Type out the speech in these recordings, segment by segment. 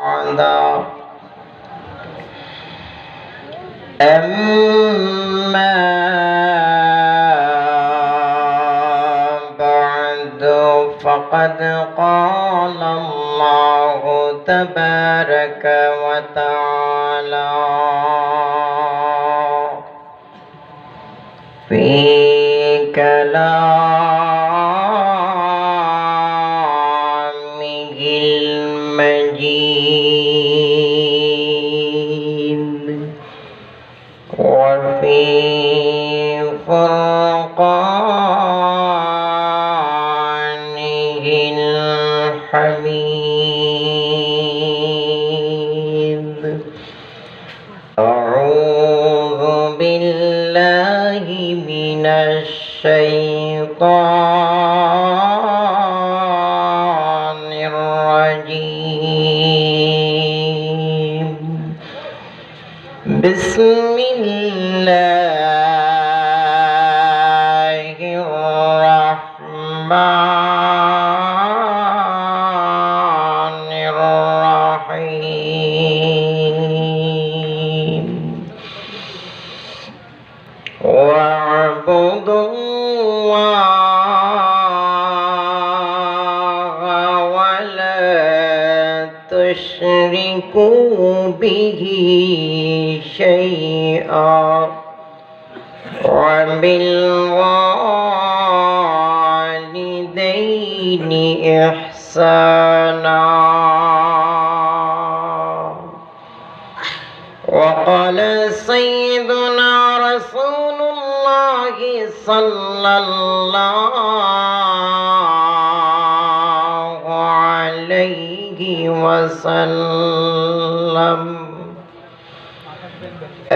أما بعد فقد قال الله تبارك وتعالى في كلامه المجيد وفي فرقانه الحميد. أعوذ بالله من الشيطان الرجيم. بسم الله الرحمن الرحيم. واعبدوا الله ولا تشركوا به شيئا وبالوالدين إحسانا. وقال سيدنا رسول الله صلى الله عليه وسلم: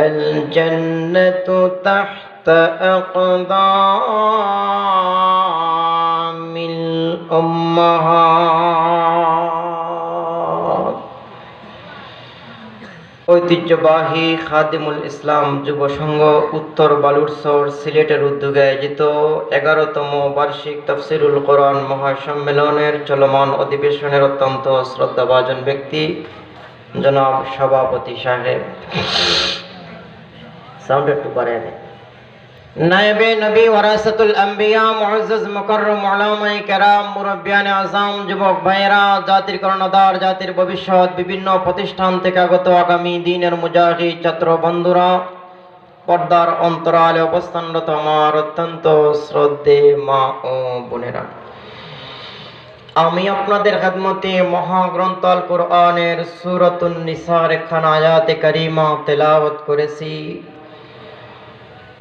الجنة تحت أقدام الأمهات. ঐতিহ্যবাহী খাদিমুল ইসলাম যুব সংঘ উত্তর বালুরচর সিলেটের উদ্যোগে আয়োজিত 11তম বার্ষিক তাফসিরুল কোরআন মহাসম্মেলনের চলমান অধিবেশনের অত্যন্ত শ্রদ্ধাভাজন ব্যক্তি জনাব সভাপতি সাহেব, সাউন্ড একটু বাড়িয়ে দেন, নায়েবে নবী ওয়ারাসাতুল আম্বিয়া মুআজ্জাজ মুকাররম উলামায়ে কেরাম, মুরব্বিয়ানে আযম, যুবক ভাইয়েরা, জাতির কর্ণধার, জাতির ভবিষ্যৎ, বিভিন্ন প্রতিষ্ঠান থেকে আগত আগামী দিনের মুজাহিদ ছাত্র বন্ধুরা, পর্দার অন্তরালে অবস্থানরত আমার অত্যন্ত শ্রদ্ধে মা ও বোনেরা, আমি আপনাদের খেদমতে মহাগ্রন্থ আল কোরআনের সূরাতুন নিসার একখানা আয়াতে কারিমা তেলাওয়াত করেছি।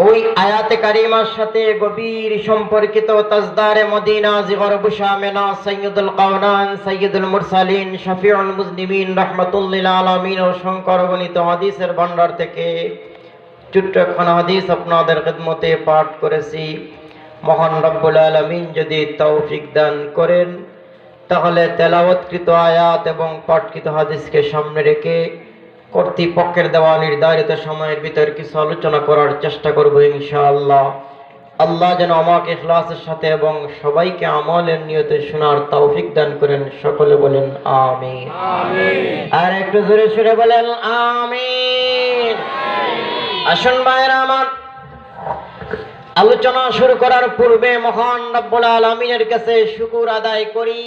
ওই আয়াতে কারিমার সাথে গভীর সম্পর্কিত তাজদারে মদিনা, জিগরবু শামেনা, সাইয়্যিদুল কাওনান, সাইয়্যিদুল মুরসালিন, শফিউল মুজনিমিন, রাহমাতুল লিল আলামিন ও সংকর গণিত হাদিসের ভান্ডার থেকে ছোট্ট একখানা হাদিস আপনাদের খেদমতে পাঠ করেছি। মহান রব্বুল আলামিন যদি তৌফিক দান করেন তাহলে তেলাওয়াতকৃত আয়াত এবং পাঠকৃত হাদিসকে সামনে রেখে কর্তৃপক্ষের দেওয়া নির্ধারিত সময়ের ভিতর কিছু আলোচনা করার চেষ্টা করব ইনশাআল্লাহ। আল্লাহ যেন আমাকে ইখলাসের সাথে এবং সবাইকে আমলের নিয়তে শোনার তৌফিক দান করেন। সকলে বলেন আমিন। আর একটু জোরে সুরে বলেন আমিন। আসুন ভাইরা আমার, আলোচনা শুরু করার পূর্বে মহান রব্বুল আলামিনের কাছে শুকর আদায় করি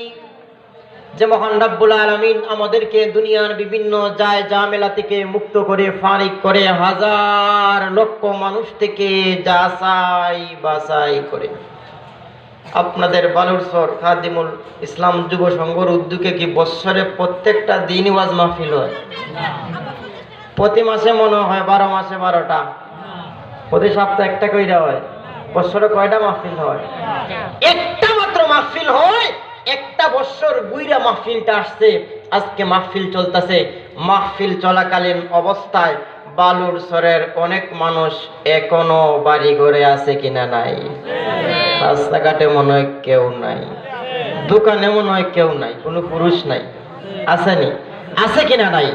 যে মহান রব্বুল আলামিন আমাদেরকে দুনিয়ার বিভিন্ন জায় জামেলা থেকে মুক্ত করে, ফারিক করে, হাজার লক্ষ মানুষ থেকে যাচাই বাছাই করে আপনাদের বালুরচর খাদিমুল ইসলাম যুব সংঘর উদ্যোগে কি বছরে প্রত্যেকটা দিন ওয়াজ মাহফিল হয়? প্রতি মাসে মনে হয় 12 মাসে 12টা, প্রতি সপ্তাহে একটা কইরা হয়। বছরে কয়টা মাহফিল হয়? একটা মাত্র মাহফিল হয়। একটা বছর বুইরা মাহফিলটা আসছে, আজকে মাহফিল চলতেছে। মাহফিল চলাকালীন অবস্থায় বালুরচরের অনেক মানুষ এখনো বাড়ি ঘরে আছে কিনা নাই? রাস্তাঘাটে মনে হয় কেউ নাই, দোকানে মনে হয় কেউ নাই, কোনো পুরুষ নাই, আসেনি? আছে কিনা নাই?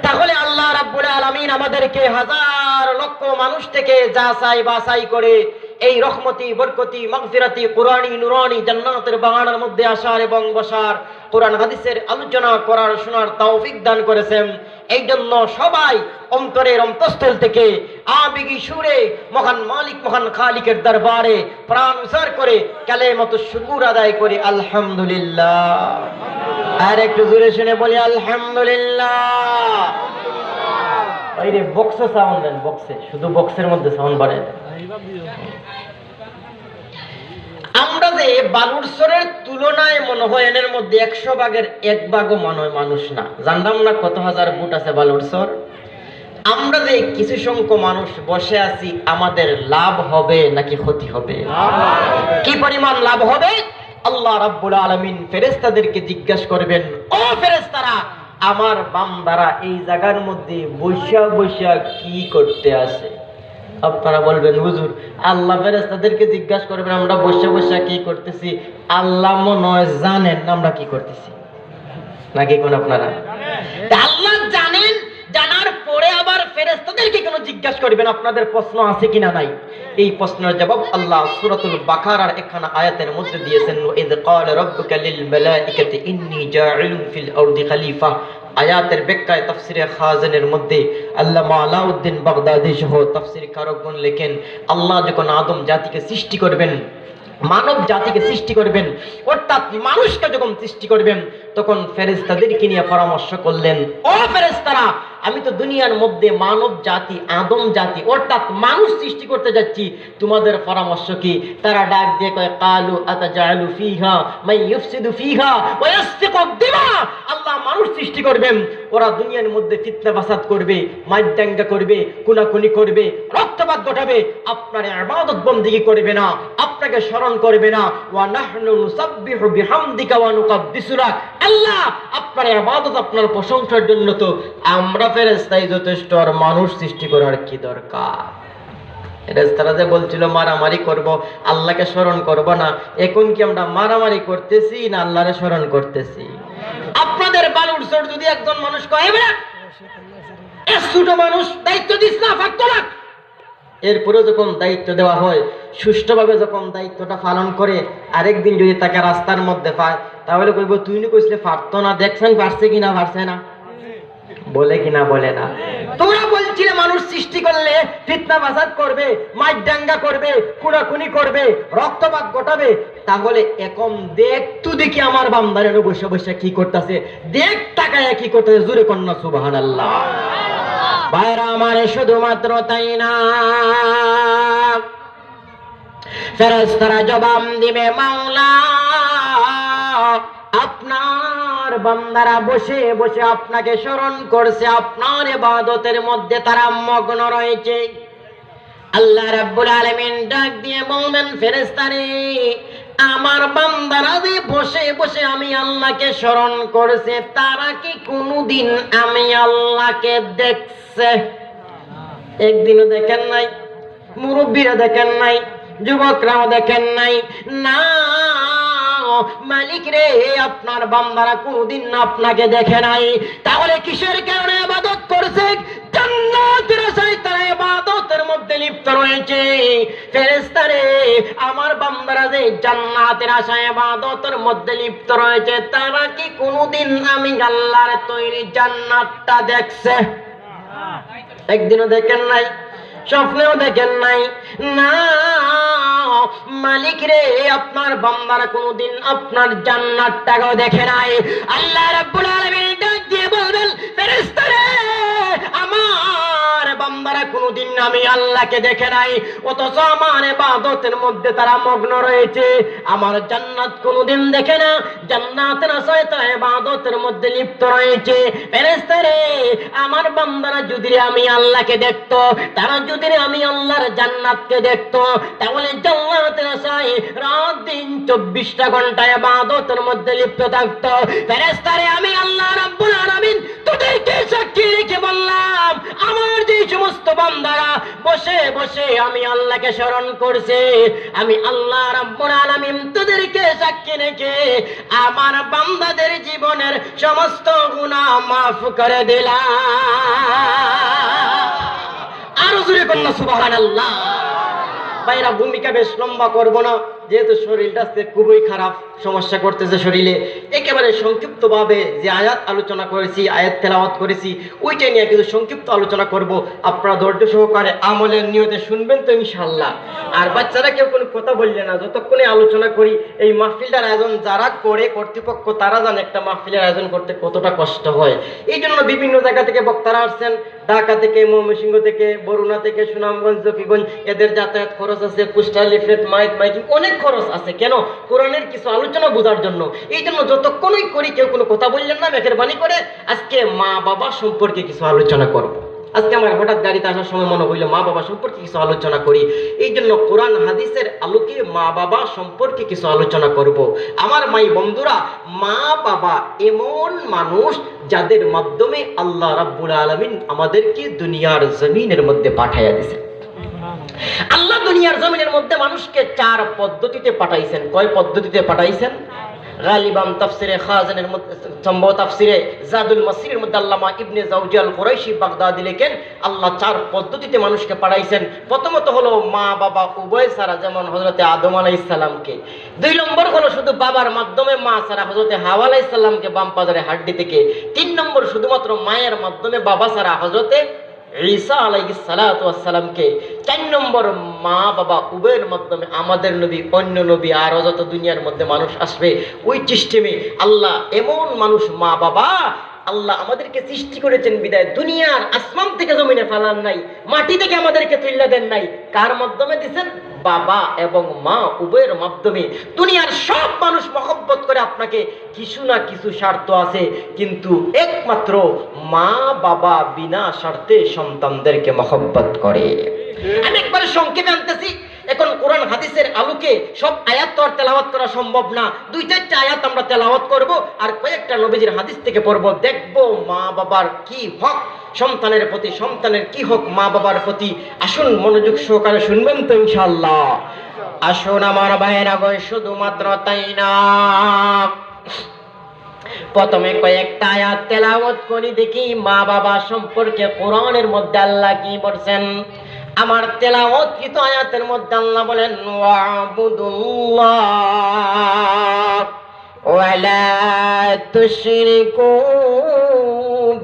তাহলে আল্লাহ রাব্বুল আলামিন আমাদেরকে হাজার লক্ষ মানুষ থেকে যাচাই বাছাই করে এই রহমতি বরকতি মাগফিরাতি কুরআনি নুরানি জান্নাতের বাগানের মধ্যে আসার এবং বসার, কোরআন হাদিসের আলোচনা করার শোনার তৌফিক দান করেছেন। এই জন্য সবাই অন্তরের অন্তঃস্থল থেকে আবেগী সুরে মহান মালিক মহান খালিকের দরবারে প্রাণ উজাড় করে কালেমাতুশ শুকর আদায় করে আলহামদুলিল্লাহ। আর একটু জোরে শুনে বলি আলহামদুলিল্লাহ। ওই রে বক্সে সাউন্ড দেন, বক্সে, শুধু বক্সের মধ্যে সাউন্ড বাড়ায় দেন। আমরা যে বালুরচরের তুলনায় মনে হয় এর মধ্যে 100 ভাগের 1 ভাগও মানুষ না। জানলাম না কত হাজার ফুট আছে বালুরচর। আমরা যে কিছু সংখ্যক মানুষ বসে আছি, আমাদের লাভ হবে নাকি ক্ষতি হবে? কি পরিমাণ লাভ হবে? আল্লাহ রাব্বুল আলামিন ফেরেশতাদেরকে জিজ্ঞাসা করবেন, ও ফেরেশতারা, আমার বান্দারা এই জায়গার মধ্যে বৈশা বৈশা কি করতে আসে? আপনারা বলবেন, হুজুর, আল্লাহ ফেরেশতাদেরকে জিজ্ঞাসা করবেন আমরা বৈশা বৈশা কি করতেছি, আল্লাহ মনে হয় জানেন আমরা কি করতেছি, নাকি কোন আপনারা? আল্লাহ জানেন, জানার পরে আবার ফেরেশতাদেরকে কেন জিজ্ঞাসা করবেন আপনাদের প্রশ্ন আছে কিনা নাই? এই প্রশ্নের জবাব আল্লাহ সূরাতুল বাকারার একখানা আয়াতের মধ্যে দিয়েছেন, ইয ক্বালা রাব্বুকা লিল মালাইকাতি ইন্নী জাইলুন ফিল আরদি খলিফা। আয়াতের ব্যাখ্যায় তাফসিরে খাজানের মধ্যে আল্লামা আলাউদ্দিন বাগদাদি সহ তাফসির কারকগণ লেখেন, আল্লাহ যখন আদম জাতিকে সৃষ্টি করবেন, মানব জাতিকে সৃষ্টি করবেন, অর্থাৎ মানুষকে যখন সৃষ্টি করবেন, তখন ফেরেশতাদেরকে নিয়ে পরামর্শ করলেন, ও ফেরেশতারা, আমি তো দুনিয়ার মধ্যে মানব জাতি, আদম জাতি অর্থাৎ মানুষ সৃষ্টি করতে যাচ্ছি, তোমাদের পরামর্শ কি? তারা ডাক দিয়ে কয়, কালু আতাজালু ফিহা মান ইউফসিদু ফিহা ওয়া ইয়াসফিকু দিমা। আল্লাহ মানুষ সৃষ্টি করবেন, ওরা দুনিয়ার মধ্যে ফিতনা ফাসাদ করবে, মাইদাঙ্গা করবে, কুনাকুনি করবে, রক্তপাত ঘটাবে, আপনার ইবাদত বندگی করবে না, আপনাকে স্মরণ করবে না। ওয়া নাহনু নুসাব্বিহু বিহামদিকা ওয়া নুকাদ্দিসু লাক। আল্লাহ, আপনার ইবাদত, আপনার প্রশংসার জন্য তো আমরা ফেরেশতাই যথেষ্ট, আর মানুষ সৃষ্টি করার কি দরকার? ফেরেশতারা যে বলছিল মারামারি করব, আল্লাহকে স্মরণ করব না, এখন কি আমরা মারামারি করতেছি না আল্লাহরে স্মরণ করতেছি? আপনাদের বালুরচর যদি একজন মানুষ কয়, এবারে ছোট মানুষ দায়িত্ব দিস না, পারত না, এরপরে যখন দায়িত্ব দেওয়া হয়, সুষ্ঠুভাবে যখন দায়িত্বটা পালন করে, আরেকদিন যদি তাকে রাস্তার মধ্যে পায়, তাহলে কইব, তুই নি কইছিলে পারতো না, দেখছেন পারছে কিনা, পারছে না, বলে কিনা বলে না? তোরা বলছিলে মানুষ সৃষ্টি করলে ফিতনা ফাসাদ করবে, মাইদাঙ্গা করবে, কুনাকুনি করবে, রক্তপাত ঘটাবে, তাহলে এখন দেখ তো দেখি আমার বান্দারে বসে বসে কি করতেছে, দেখ তাকায় কি করতেছে, জোরে কন্যা সুবহানাল্লাহ। ভাইরা আমার, শুধুমাত্র তাই না, ফেরেশতারা জবাব দিবে, মাওলা, আপনার বান্দারা বসে বসে আপনাকে স্মরণ করছে, আপনার ইবাদতের মধ্যে তারা মগ্ন রয়েছে। আল্লাহ রাব্বুল আলামিন ডাক দিয়ে বলবেন, ফেরেশতারে, আমার বান্দারা যে বসে বসে আমি আল্লাহকে স্মরণ করছে, তারা কি কোনদিন আমি আল্লাহকে দেখছে? একদিনও দেখেন নাই, মুরব্বীরা দেখেন নাই, যুবকরাও দেখেন নাই, না মালিক রে, আপনার বান্দারা কোনদিন আপনাকে দেখে নাই, তাহলে কিসের কারণে ইবাদত করছে? জান্নাতের আশায় তারা ইবাদতের মধ্যে লিপ্ত রয়েছে। ফেরেশতারে, আমার বান্দারা যে জান্নাতের আশায় ইবাদতের মধ্যে লিপ্ত রয়েছে, তারা কি কোনদিন আমি আল্লাহর তৈরি জান্নাতটা দেখছে? একদিনও দেখেন নাই, স্বপ্নেও দেখেন নাই, না মালিক রে, আপনার বান্দারা কোনদিন আপনার জান্নাতটাও দেখে নাই। আল্লাহ রাব্বুল আলামিন ডাক দিয়ে বলবেন, ফেরেশতারে, আমার বান্দারা কোনদিন আমি আল্লাহকে দেখে নাই, অথচ আমার ইবাদতের মধ্যে তারা মগ্ন রয়েছে, আমার জান্নাত কোনদিন দেখে না, জান্নাতের আশায় তারা ইবাদতের মধ্যে লিপ্ত রয়েছে। ফেরেশতারে, আমার বান্দারা যদি আমি আল্লাহকে দেখতো, তারা যদি আমি আল্লাহর জান্নাতকে দেখতো, তাহলে জান্নাতের আশায় রাত দিন 24টা ঘন্টা ইবাদতের মধ্যে লিপ্ত থাকতো। ফেরেশতারে, আমি আল্লাহ রাব্বুল আলামিন তোদেরকে সাক্ষী রেখে বললাম, আমার যে সমস্ত বান্দারা বসে বসে আমি আল্লাহকে স্মরণ করছে, আমি আল্লাহ রাব্বুল আলামিন তোদেরকে সাক্ষী রেখে আমার বান্দাদের জীবনের সমস্ত গুনাহ মাফ করে দিলাম। আরো জোরে কন্যা সুবহানাল্লাহ। ভাইরা ভূমিকা বেশ লম্বা করব না, যেহেতু শরীরটা আজকে খুবই খারাপ, সমস্যা করতেছে শরীরে। একেবারে সংক্ষিপ্তভাবে যে আয়াত আলোচনা করেছি, আয়াত তেলাওয়াত করেছি, ওইটা নিয়ে কিন্তু সংক্ষিপ্ত আলোচনা করব। আপনারা ধৈর্য সহকারে আমলের নিয়তে শুনবেন তো ইনশাআল্লাহ। আর বাচ্চারা কেউ কোনো কথা বললে না, যতক্ষণে আলোচনা করি। এই মাহফিলটার আয়োজন যারা করে কর্তৃপক্ষ, তারা জানে একটা মাহফিলের আয়োজন করতে কতটা কষ্ট হয়। এই জন্য বিভিন্ন জায়গা থেকে বক্তারা আসছেন, ঢাকা থেকে, ময়মনসিংহ থেকে, বরুণা থেকে, সুনামগঞ্জ, জকিগঞ্জ, এদের যাতায়াত খরচ আছে, পোস্টার, লিফলেট, মাইকিং, অনেক খরচ আছে। কেন? কোরআনের কিছু আলোচনা বোঝার জন্য। এই জন্য যতক্ষণই করি কেউ কোনো কথা বললেন না, মেহেরবানি করে। আজকে মা বাবা সম্পর্কে কিছু আলোচনা করব। আজকে আমার হঠাৎ গাড়িতে আসার সময় মনে হইল মা বাবা সম্পর্কে কিছু আলোচনা করি। এই জন্য কোরআন হাদিসের আলোকে মা বাবা সম্পর্কে কিছু আলোচনা করব। আমার মাই বন্ধুরা, মা বাবা এমন মানুষ যাদের মাধ্যমে আল্লাহ রাব্বুল আলামিন আমাদেরকে দুনিয়ার জমিনের মধ্যে পাঠাইয়া দিয়েছেন। আল্লাহ দুনিয়ার জমিনের মধ্যে মানুষকে 4 পদ্ধতিতে পাঠাইছেন। কয় পদ্ধতিতে পাঠাইছেন? গালিবান তাফসিরে খাজানের মধ্যে, সম্ভব তাফসিরে জাদুল মাসিরের মধ্যে আল্লামা ইবনে জাওজি আল কুরাইশি বাগদাদি লেখেন, আল্লাহ 4 পদ্ধতিতে মানুষকে পাঠাইছেন। প্রথমত হলো মা বাবা উভয় ছাড়া, যেমন হযরতে আদম আলাইহিস সালামকে। 2 নম্বর হলো শুধু বাবার মাধ্যমে মা ছাড়া, হযরতে হাওয়া আলাইহিস সালামকে বাম পাজরে হাড্ডি থেকে। 3 নম্বর শুধুমাত্র মায়ের মাধ্যমে বাবা ছাড়া, হযরতে ঈসা আলাইহিস সালাতু ওয়াস সালামকে। 4 নম্বর মা বাবা উভয়ের মাধ্যমে আমাদের নবী, অন্য নবী, আর যত দুনিয়ার মধ্যে মানুষ আসবে ওই সিস্টেমে আল্লাহ এমন মানুষ মা বাবা। আল্লাহ আমাদেরকে সৃষ্টি করেছেন বিদায় দুনিয়ার আসমান থেকে জমিনে ফেলান নাই, মাটি থেকে আমাদেরকে তুইলা দেন নাই। কার মাধ্যমে দিয়েছেন? বাবা এবং মা উভয়ের মাধ্যমে। দুনিয়ার সব মানুষ মহব্বত করে আপনাকে, কিছু না কিছু স্বার্থ আছে, কিন্তু একমাত্র মা বাবা বিনা স্বার্থে সন্তানদেরকে মহব্বত করে। আমি একবারে সংক্ষেপে আনতেছি। এখন কোরআন হাদিসের আলোকে সব আয়াত তো আর তেলাওয়াত করা সম্ভব না। 2-4টা আয়াত আমরা তেলাওয়াত করব, আর কয়েকটা নবীজির হাদিস থেকে পড়ব। দেখব মা বাবার কি হক সন্তানের প্রতি, সন্তানের কি হক মা বাবার প্রতি। আসুন মনোযোগ সহকারে শুনবেন তো ইনশাআল্লাহ। আসুন আমার ভাইয়েরা গো, শুধুমাত্র তাই না, প্রথমে কয়েকটা আয়াত তেলাওয়াত করি, দেখি মা বাবা সম্পর্কে কোরআনের মধ্যে আল্লাহ কি বলছেন। আমার তেলাওয়াতকৃত আয়াতের মধ্যে আল্লাহ বলেন, ওয়াবুদুল্লাহ ওয়ালা তুশরিকু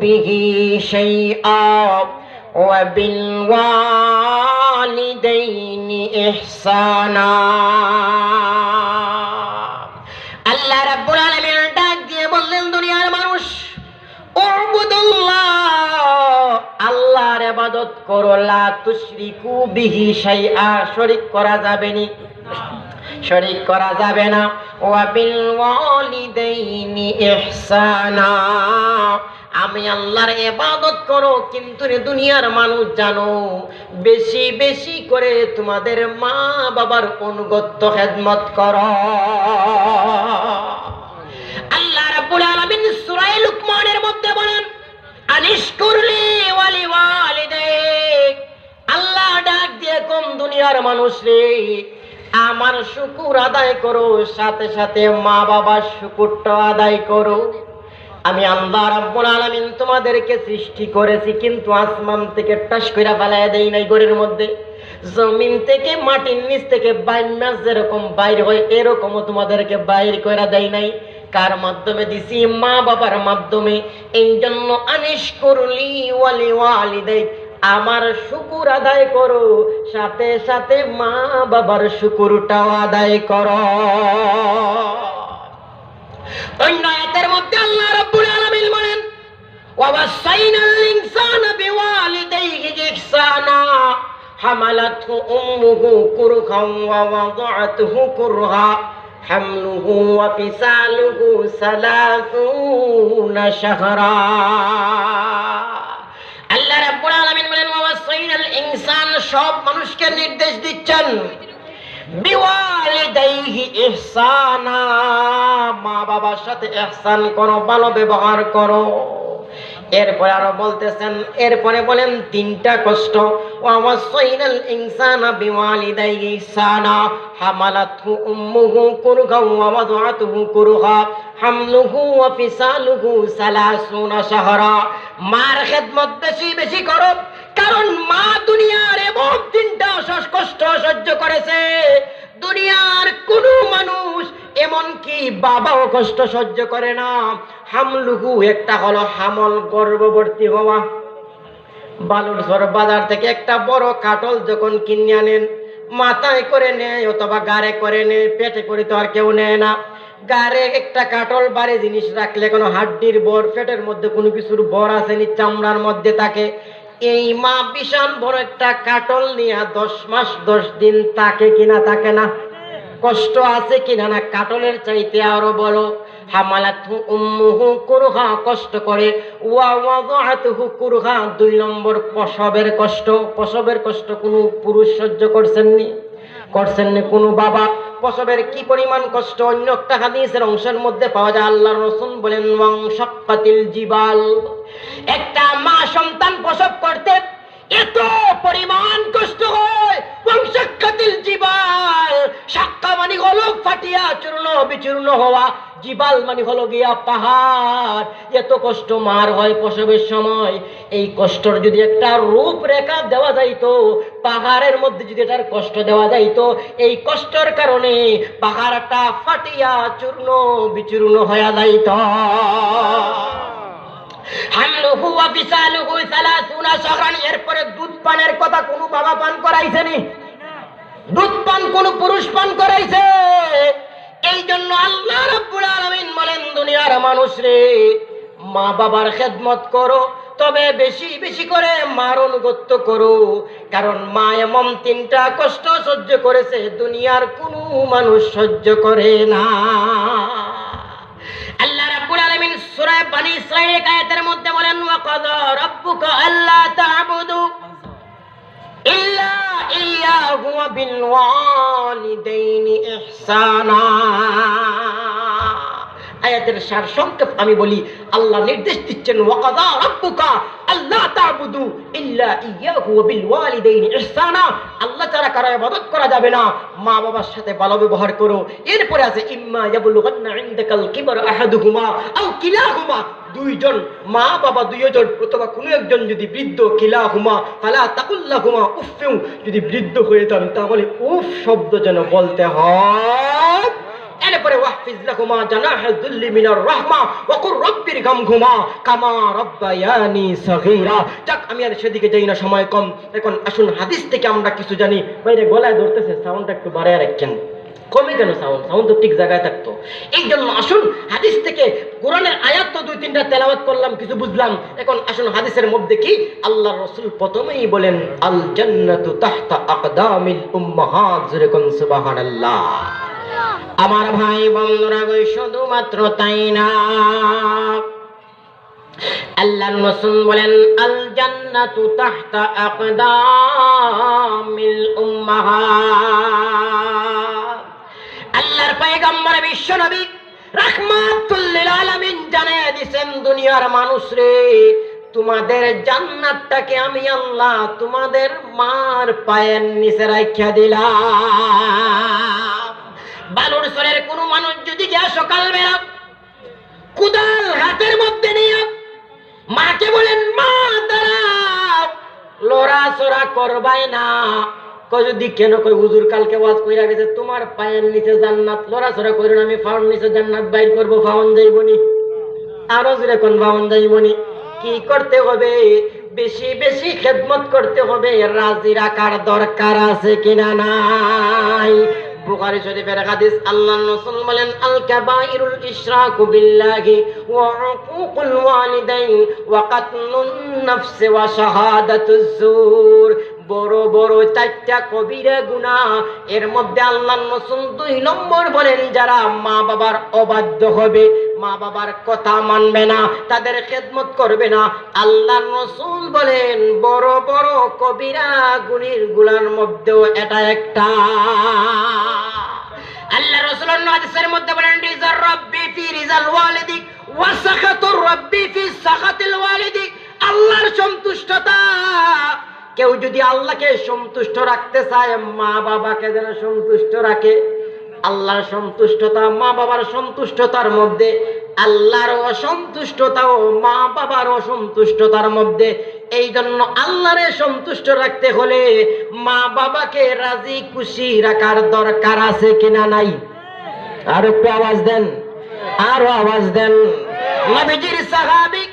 বিহি শাইআ ওয়া বিল ওয়ালিদাইনি ইহসানা। আল্লাহ রাব্বুল আলামিন ডাক দিয়ে বললেন, দুনিয়ার মানুষ, উবুদুল্লাহ, আল্লাহর ইবাদত করো, লা তুশরিকু বিহি শাইআ, শরীক করা যাবে না, শরীক করা যাবে না। ওয়া বিল ওয়ালিদাইনি ইহসানা, আমি আল্লাহর ইবাদত করো, কিন্তু রে দুনিয়ার মানুষ জানো, বেশি বেশি করে তোমাদের মা বাবার অনুগত্য খেদমত করো। আল্লাহ রাব্বুল আলামিন সূরা লুকমানের মধ্যে বলেন, আনিশকুরলি ওয়ালি ওয়ালিদাইক, আল্লাহ ডাক দিয়ে কোন দুনিয়ার মানুষ রে, আমার শুকর আদায় করো, সাথে সাথে মা বাবার শুকরটা আদায় করো। আমি আল্লাহ রাব্বুল আলামিন তোমাদেরকে সৃষ্টি করেছি, কিন্তু আসমান থেকে টাস কইরা ফেলায় দেই নাই ঘরের মধ্যে। জমিন থেকে, মাটির নিচ থেকে বাইনা যেরকম বাইর হয়, এরকমও তোমাদেরকে বাইর কইরা দেই নাই। কার মাধ্যমে দিছি? মা বাবার মাধ্যমে। এই জন্য আনিশকুরলি ওয়ালি ওয়ালিদাইক, আমার শুকর আদায় করো, সাথে সাথে মা বাবার শুকরটাও আদায় করো। অন্য আয়াতের মধ্যে আল্লাহ রাব্বুল আলামিন বলেন, ওয়াসাইনাল ইনসানা বিওয়ালিদাইহি ইহসানা হামালাতহু উম্মুহু কুরহান ওয়া ওয়াদাআতহু কুরহা হামলুহু ওয়া ফিসালুহু 30 শাহরা। আল্লাহ রাব্বুল আলামিন বলেন, ওয়াসাইনাল ইনসান, সব মানুষকে নির্দেশ দিচ্ছেন, বিওয়ালিদাইহি ইহসানা, মা বাবার সাথে ইহসান করো, ভালো ব্যবহার করো। এরপরে আরো বলতেছেন, এরপরে বলেন 3টা কষ্ট, ওয়াসাইনাল ইনসানা বিওয়ালিদাইহি ইহসানা হামালাতহু উম্মুহু কুরহান ওয়া ওয়াদাআতহু কুরহা হামলুহু ওয়া ফিসালুহু 30 শাহরা। মার খেদমত বেশি বেশি করো, কারণ মা দুনিয়ার এমন তিনটা কষ্ট সহ্য করেছে, দুনিয়ার কোনো মানুষ এমনকি বাবাও কষ্ট সহ্য করে না। হামলুহু একটা হলো হামল, গর্ভবতী হওয়া। বালুরঝড় বাজার থেকে একটা বড় কাটল যখন কিনে আনেন, মাথায় করে নেয় অথবা গাড়ে করে নেয়, পেটে করে তো আর কেউ নেয় না। গাড়ে একটা কাটল বাড়ি জিনিস রাখলে কোনো হাড্ডির বর, পেটের মধ্যে কোনো কিছুর বর আসেনি, চামড়ার মধ্যে থাকে। এই মা বিশাল বড় একটা কাটল নিয়ে 10 মাস 10 দিন থাকে কিনা থাকে না? কষ্ট আছে কিনা না? কাটলের চাইতে আরো বড়। হামালাতহু উম্মুহু কুরহা, কষ্ট করে। ওয়া ওয়াদাআতুহু কুরহা, 2 নম্বর প্রসবের কষ্ট। প্রসবের কষ্ট কোন পুরুষ সহ্য করছেননি? কোন বাবা? প্রসবের কি পরিমাণ কষ্ট অন্য একটা হাদিসের অংশের মধ্যে পাওয়া যায়। আল্লাহর রাসূল বলেন ওয়াংশাক্কাতিল জিবাল, একটা মা সন্তান প্রসব করতে এত পরিমাণ কষ্ট হয়। ওয়াংশাক্কাতিল জিবাল, শাক্কা মানে হলো ফাটিয়া চূর্ণ বিচূর্ণ হওয়া, জিবাল মানে হলো গিয়া পাহাড়। এত কষ্ট মার হয় প্রসবের সময়। এই কষ্টর যদি একটা রূপরেখা দেওয়া যাইতো, পাহাড়ের মধ্যে যদি এটার কষ্ট দেওয়া যাইতো, এই কষ্টের কারণে পাহাড়টা ফাটিয়া চূর্ণ বিচূর্ণ হয়ে যাইতো। হামলুহু ওয়া ফিসালুহু 30 শাহরান, এরপরে দুধ পানের কথা কোন বাবা পান করাইছেনি? দুধ পান কোন পুরুষ পান করাইছে? এই জন্য আল্লাহ রাব্বুল আলামিন বলেন, দুনিয়ার মানুষ রে, মা বাবার খেদমত করো, তবে বেশি বেশি করে মার অনুগত্য করো। কারণ মা এমন 3টা কষ্ট সহ্য করেছে, দুনিয়ার কোনো মানুষ সহ্য করে না। আল্লাহ রাব্বুল আলামিন সূরা বনী ইসরাঈল আয়াতের মধ্যে বলেন, ওয়া কাযা রাব্বুকা আল্লা তা'বুদু ইল্লা ইয়্যাহু ওয়া বিল ওয়ালিদাইনি ইহসানা। আয়াতের সার সংক্ষেপ আমি বলি, আল্লাহ নির্দেশ দিচ্ছেন ওয়া কাযা রাব্বুকা আল্লা তা'বুদু ইল্লা ইয়্যাহু ওয়া বিল ওয়ালিদাইনি ইহসানা। আল্লাহ ছাড়া কারো ইবাদত করা যাবে না, মা বাবার সাথে ভালো ব্যবহার করো। এরপরে আছে ইম্মা ইয়াবলুগান্না ইনদাকাল কিবার আহাদুহুমা আও কিলাহুমা, 2জন মা বাবা 2জন অথবা কোনো একজন যদি বৃদ্ধ, কিলাহুমা ফালা তাকুল লাহুমা উফফিউ, যদি বৃদ্ধ হয়ে যান তাহলে উফ শব্দ যেন বলতে হয়। এরপরে ওয়াহফিজ লাহুমা জানাহা যুল্লি মিনার রাহমা ওয়া কুর রাব্বিরহামহুমা কামা রাব্বায়ানি সগীরা। যাক, আমি আর সেদিকে যাই না, সময় কম। এখন আসুন হাদিস থেকে আমরা কিছু জানি। বাইরে গলায় ধরতেছে, সাউন্ডটা একটু বাড়ায় রাখেন। কমে কেন সাউন্ড তো ঠিক জায়গায় থাকতো। এই জন্য আসুন হাদিস থেকে, কোরআনের আয়াত তো 2-3টা তেলাওয়াত করলাম, কিছু বুঝলাম। এখন আসুন হাদিসের মধ্যে কি আল্লাহর রাসূল প্রথমেই বলেন, আল জান্নাতু তাহতা আকদামিল উম্মাহাত। জোরে কোন সুবহানাল্লাহ। আমার ভাই বন্ধুরা, শুধুমাত্র তাই না, আল্লাহর রাসূল বলেন আল জান্নাতু তাহতা আকদামিল উম্মাহাত। আল্লাহর পয়গম্বর বিশ্ব নবী রাহমাতুল লিল আলামিন জানিয়ে দিয়েছেন, দুনিয়ার মানুষ রে, তোমাদের জান্নাতটাকে আমি আল্লাহ তোমাদের মার পায়ের নিচে রাখিয়া দিলাম। বালুরচরের কোন মানুষ যদি গিয়া সকালবেলা কুদাল হাতের মধ্যে নিয়ে মাকে বলেন, মা দাঁড়াও, লড়াচড়া করবাই না। যদি কেন কই হুজুর কালকে ওয়াজ কইরা গেছে তোমার পায়ের নিচে জান্নাত, লড়াচড়া কইরো না, আমি ফাউন নিচে জান্নাত বাইর করবো, ফাউন যাইবনি। আরো জোরে কোন ফাউন যাইবনি। কি করতে হবে? বেশি বেশি খেদমত করতে হবে। রাজি রাখার দরকার আছে কিনা নাই? বুখারী শরীফের হাদিস, আল্লাহর রাসূল বলেন আল কাবাইরুল ইশরাকু বিল্লাহি ওয়া উকুকুল ওয়ালিদাইন ওয়া কাতলুন নাফস ওয়া শাহাদাতুজ জুর। বড় বড় 4টা কবিরা গুনাহ, এর মধ্যে আল্লাহর রাসূল 2 নম্বর বলেন, যারা মা বাবার অবাধ্য হবে, মা বাবার কথা মানবে না, তাদের খেদমত করবে না। আল্লাহর রাসূল বলেন বড় বড় কবিরা গুনাহের গুনার মধ্যেও এটা একটা। আল্লাহ রাসূল হাদিসের মধ্যে বলেন, রিজার রাব্বি ফি রিজাল ওয়ালিদি ওয়া সাখাতুর রাব্বি ফি সাখাতিল ওয়ালিদি। আল্লাহর সন্তুষ্টতা, কেউ যদি আল্লাহকে সন্তুষ্ট রাখতে চায়, মা বাবাকে যেন সন্তুষ্ট রাখে। আল্লাহর সন্তুষ্টতা, মা বাবার সন্তুষ্টতার মধ্যে আল্লাহর অসন্তুষ্টতা ও মা বাবার অসন্তুষ্টতার মধ্যে। এই জন্য আল্লাহরে সন্তুষ্ট রাখতে হলে মা বাবাকে রাজি খুশি রাখার দরকার আছে কিনা নাই? আর একটু আওয়াজ দেন, আরো আওয়াজ দেন। নবীজির সাহাবী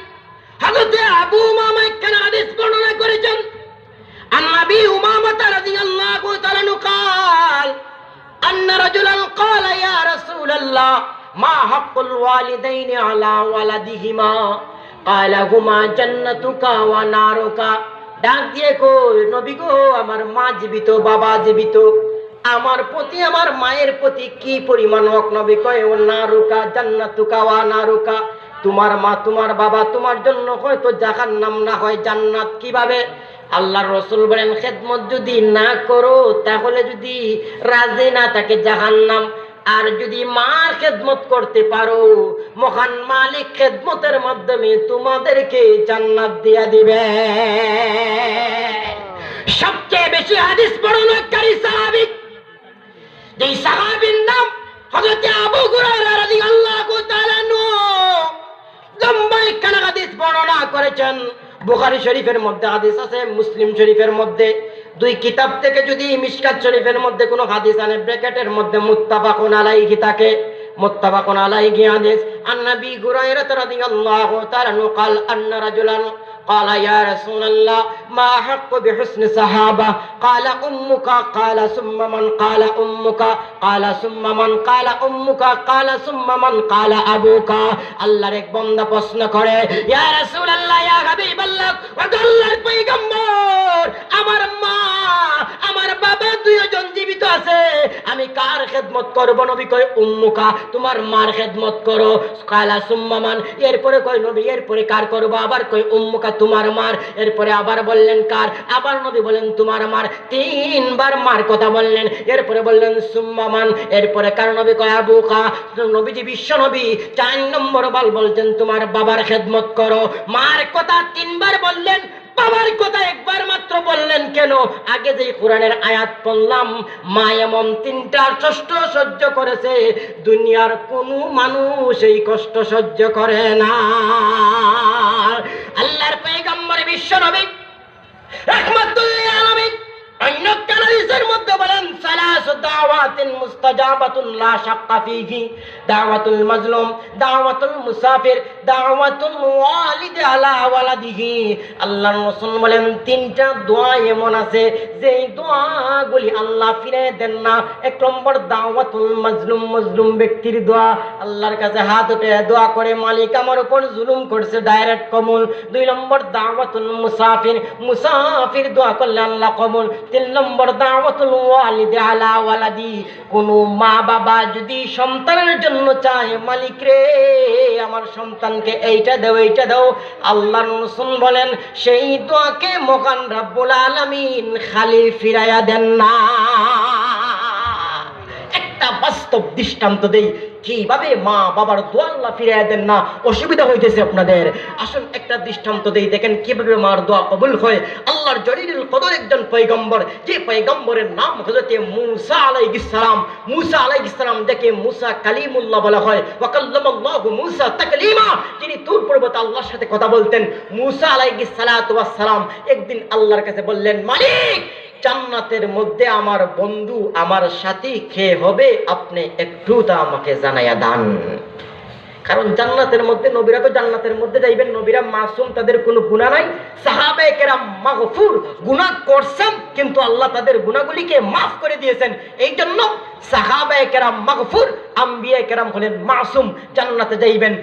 হযরত আবু উমামা কেন হাদিস বর্ণনা করেছেন, আন নবী উমামা রাদিয়াল্লাহু তাআলা قال أن رجلا قال يا رسول الله ما حق الوالدين على ولدهما قال هما جنتك ونارك। ডাক দিয়ে কই, নবী গো, আমার মা জীবিত, বাবা জীবিত, আমার প্রতি আমার মায়ের প্রতি কি পরিমাণ হক? নবী কয় ও নারুকা জান্নাতুকা ওয়া নারুকা, তোমার মা তোমার বাবা তোমার জন্য হয়তো জাহান্নাম না হয় জান্নাত। কিভাবে? আল্লাহর রাসূল বলেন খেদমত যদি না করো তাহলে যদি রাজি না থাকে জাহান্নাম, আর যদি মার খেদমত করতে পারো মহান মালিক খেদমতের মাধ্যমে তোমাদেরকে জান্নাত দিয়া দিবে। সবচেয়ে বেশি হাদিস বর্ণনাকারী সাহাবী, যেই সাহাবীর নাম হযরত আবু হুরায়রা রাদিয়াল্লাহু তাআলা আনহু, লম্বা একটা হাদিস বর্ণনা করেছেন। বুখারী শরীফের মধ্যে হাদিস আছে, মুসলিম শরীফের মধ্যে, দুই কিতাব থেকে যদি মিশকাত শরীফের মধ্যে কোনো হাদিস আনে ব্র্যাকেটের মধ্যে মুত্তাফাকুন আলাইহি থাকে, মুত্তাফাকুন আলাইহি হাদিস। আন নবী হুরায়রা রাদিয়াল্লাহু তাআলা আনহু قال ان رجلا قال يا رسول الله ما حق بحسن صحابه قال امك قال ثم من قال امك قال ثم من قال امك قال ثم من قال ابوك। আল্লাহর এক বান্দা প্রশ্ন করে, ইয়া রাসূলুল্লাহ ইয়া হাবিবাল্লাহ, ও আল্লাহর পয়গম্বর, আমার মা আমার বাবা দুইজন জীবিত আছে, আমি কার খেদমত করব? নবী কয় উম্মুকা, তোমার মার খেদমত করো। কালা সুম্মা মান, এরপরে কয় নবী এরপরে কার করব? আবার কয় উম্মুকা, তোমার মার। এরপরে আবার বললেন কার? আবার নবী বলেন তোমার মার। তিনবার মার কথা বললেন, এরপরে বললেন সুম্মা মান, এরপরে কার? নবী কয় আবুকা। নবীজি বিশ্ব নবী 4 নম্বর বলছেন তোমার বাবার খেদমত করো। মার কথা 3 বার বললেন, বাবার কথা একবার মাত্র বললেন কেন? আগে যে কোরআনের আয়াত পড়লাম, মা এমন 3টা কষ্ট সহ্য করেছে, দুনিয়ার কোনো মানুষ এই কষ্ট সহ্য করে না। আল্লাহর পয়গম্বর বিশ্ব নবী রাহমাতুল লিল আলামিন অন্য হাদিসের মধ্যে বলেন সালাসু দাওয়াতিন মুস্তাজাবাতুন লা শাক্কা ফীহি, দাওয়াতুল মাজলুম, দাওয়াতুল মুসাফির, দাওয়াতুল ওয়ালিদ আলা ওয়ালাদিহি। আল্লাহর রাসূল বলেন 3টা দোয়া এমন আছে যেই দোয়াগুলি আল্লাহ ফিরিয়ে দেন না। 1 নম্বর দাওয়াতুল মাজলুম, মজলুম ব্যক্তির দোয়া, আল্লাহর কাছে হাত উঠে দোয়া করে মালিক আমার উপর জুলুম করছে, ডাইরেক্ট কবুল। 2 নম্বর দাওয়াতুল মুসাফির, মুসাফির দোয়া করলে আল্লাহ কবুল। 3 নম্বর দাওয়াতুল ওয়ালিদ আলা ওয়ালাদি, কোন মা বাবা যদি সন্তানের জন্য চায় মালিক রে আমার সন্তানকে এইটা দাও এইটা দাও, আল্লাহর রাসূল বলেন সেই দোয়াকে মহান রব্বুল আলামিন খালি ফিরাইয়া দেন না। একটা বাস্তব দৃষ্টান্ত দেই কিভাবে মা বাবার দোয়া আল্লাহ ফিরাইয়া দেন না। অসুবিধা হইতেছে আপনাদের, আসুন একটা দৃষ্টান্ত দেই, দেখেন কিভাবে মার দোয়া কবুল হয়। আল্লাহর জলিলুল কদর একজন পয়গম্বর, যে পয়গম্বরের নাম হযরত মূসা আলাইহিস সালাম। মূসা আলাইহিস সালাম যাকে মূসা কালিমুল্লাহ বলা হয়, ওয়া কাল্লামাল্লাহু মূসা তাকলিমা, যিনি তুর পর্বতে আল্লাহর সাথে কথা বলতেন। মূসা আলাইহিস সালাতু ওয়াস সালাম একদিন আল্লাহর কাছে বললেন, মালিক জান্নাতের মধ্যে আমার বন্ধু আমার সাথী কে হবে, আপনি একটু তা আমাকে জানাইয়া দান। কারণ জান্নাতের মধ্যে, নবীরা তো জান্নাতের মধ্যে যাইবেন, নবীরা মাসুম, তাদের কোনো গুনাহ নাই। সাহাবায়ে কেরাম মাগফুর, গুনাহ করছেন কিন্তু আল্লাহ তাদের গুনাহগুলিকে মাফ করে দিয়েছেন। এই জন্য সাহাবায়ে কেরাম মাগফুর, আম্বিয়া কেরাম হলেন মাসুম, জান্নাতে যাইবেন।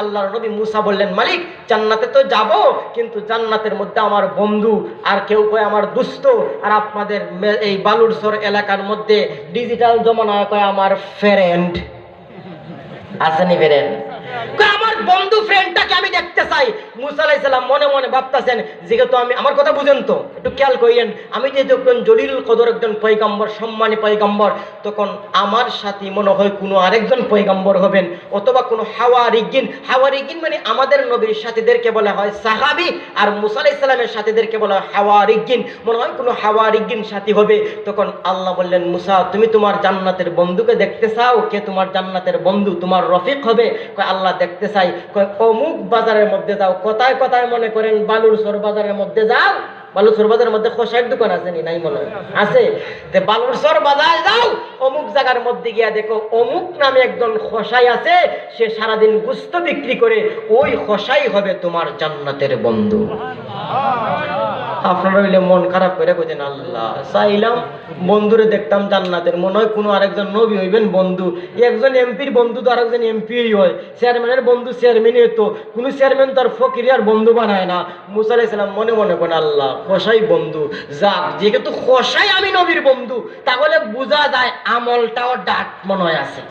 আল্লাহর নবী মুসা বললেন, মালিক জান্নাতে তো যাব, কিন্তু জান্নাতের মধ্যে আমার বন্ধু, আর কেউ কয় আমার দুস্থ, আর আপনাদের এই বালুরসর এলাকার মধ্যে ডিজিটাল জমানায় কয় আমার ফ্রেন্ড। আসেনি ফেরেন, আমার বন্ধু ফ্রেন্ডটাকে আমি দেখতে চাই। মুসা আলাইহিস সালাম মনে মনে ভাবতেছেন, যেহেতু আমি, আমার কথা বুঝেন তো, একটু খেয়াল করেন, আমি যেহেতু একজন জলিলুল কদর একজন পয়গম্বর, সম্মানী পয়গম্বর, তখন আমার সাথে মনে হয় কোনো আরেকজন পয়গম্বর হবেন, অথবা কোনো হাওয়ারিগিন। হাওয়ারিগিন মানে আমাদের নবীর সাথীদেরকে বলা হয় সাহাবী, আর মুসা আলাইহিস সালামের সাথীদেরকে বলা হয় হাওয়ারিগিন। মনে হয় কোনো হাওয়ারিগিন সাথী হবে। তখন আল্লাহ বললেন, মুসা তুমি তোমার জান্নাতের বন্ধুকে দেখতে চাও? কে তোমার জান্নাতের বন্ধু, তোমার রফিক হবে? আল্লাহ দেখতে চাই, কয় অমুক বাজারের মধ্যে যাও। কথায় কথায় মনে করেন বালুরচর বাজারের মধ্যে যাও। বালুরচর বাজারের মধ্যে খোসাইয়ের দোকান আছে নি? নাই মনে হয় আছে। তে বালুরচর বাজার যাও, অমুক জায়গার মধ্যে গিয়া দেখো অমুক নামে একজন খোসাই আছে, সে সারাদিন গোশত বিক্রি করে, ওই খোসাই হবে তোমার জান্নাতের বন্ধু। আপনারা হইলে মন খারাপ করে কইতেন আল্লাহ চাইলাম বন্ধুরে দেখতাম জান্নাতের, মনে হয় কোনো আরেকজন নবী হইবেন বন্ধু। একজন এমপির বন্ধু তো আরেকজন এমপি হয়, চেয়ারম্যানের বন্ধু চেয়ারম্যানই তো, কোনো চেয়ারম্যান তার ফকির আর বন্ধু বানায় না। মুসা আলাইহিস সালাম মনে মনে করেন আল্লাহ খোসাই বন্ধু, যাক যেহেতু খোসাই আমি নবীর বন্ধু, তাহলে বোঝা যায় আমলটাও ডাট মনে হয় আছে,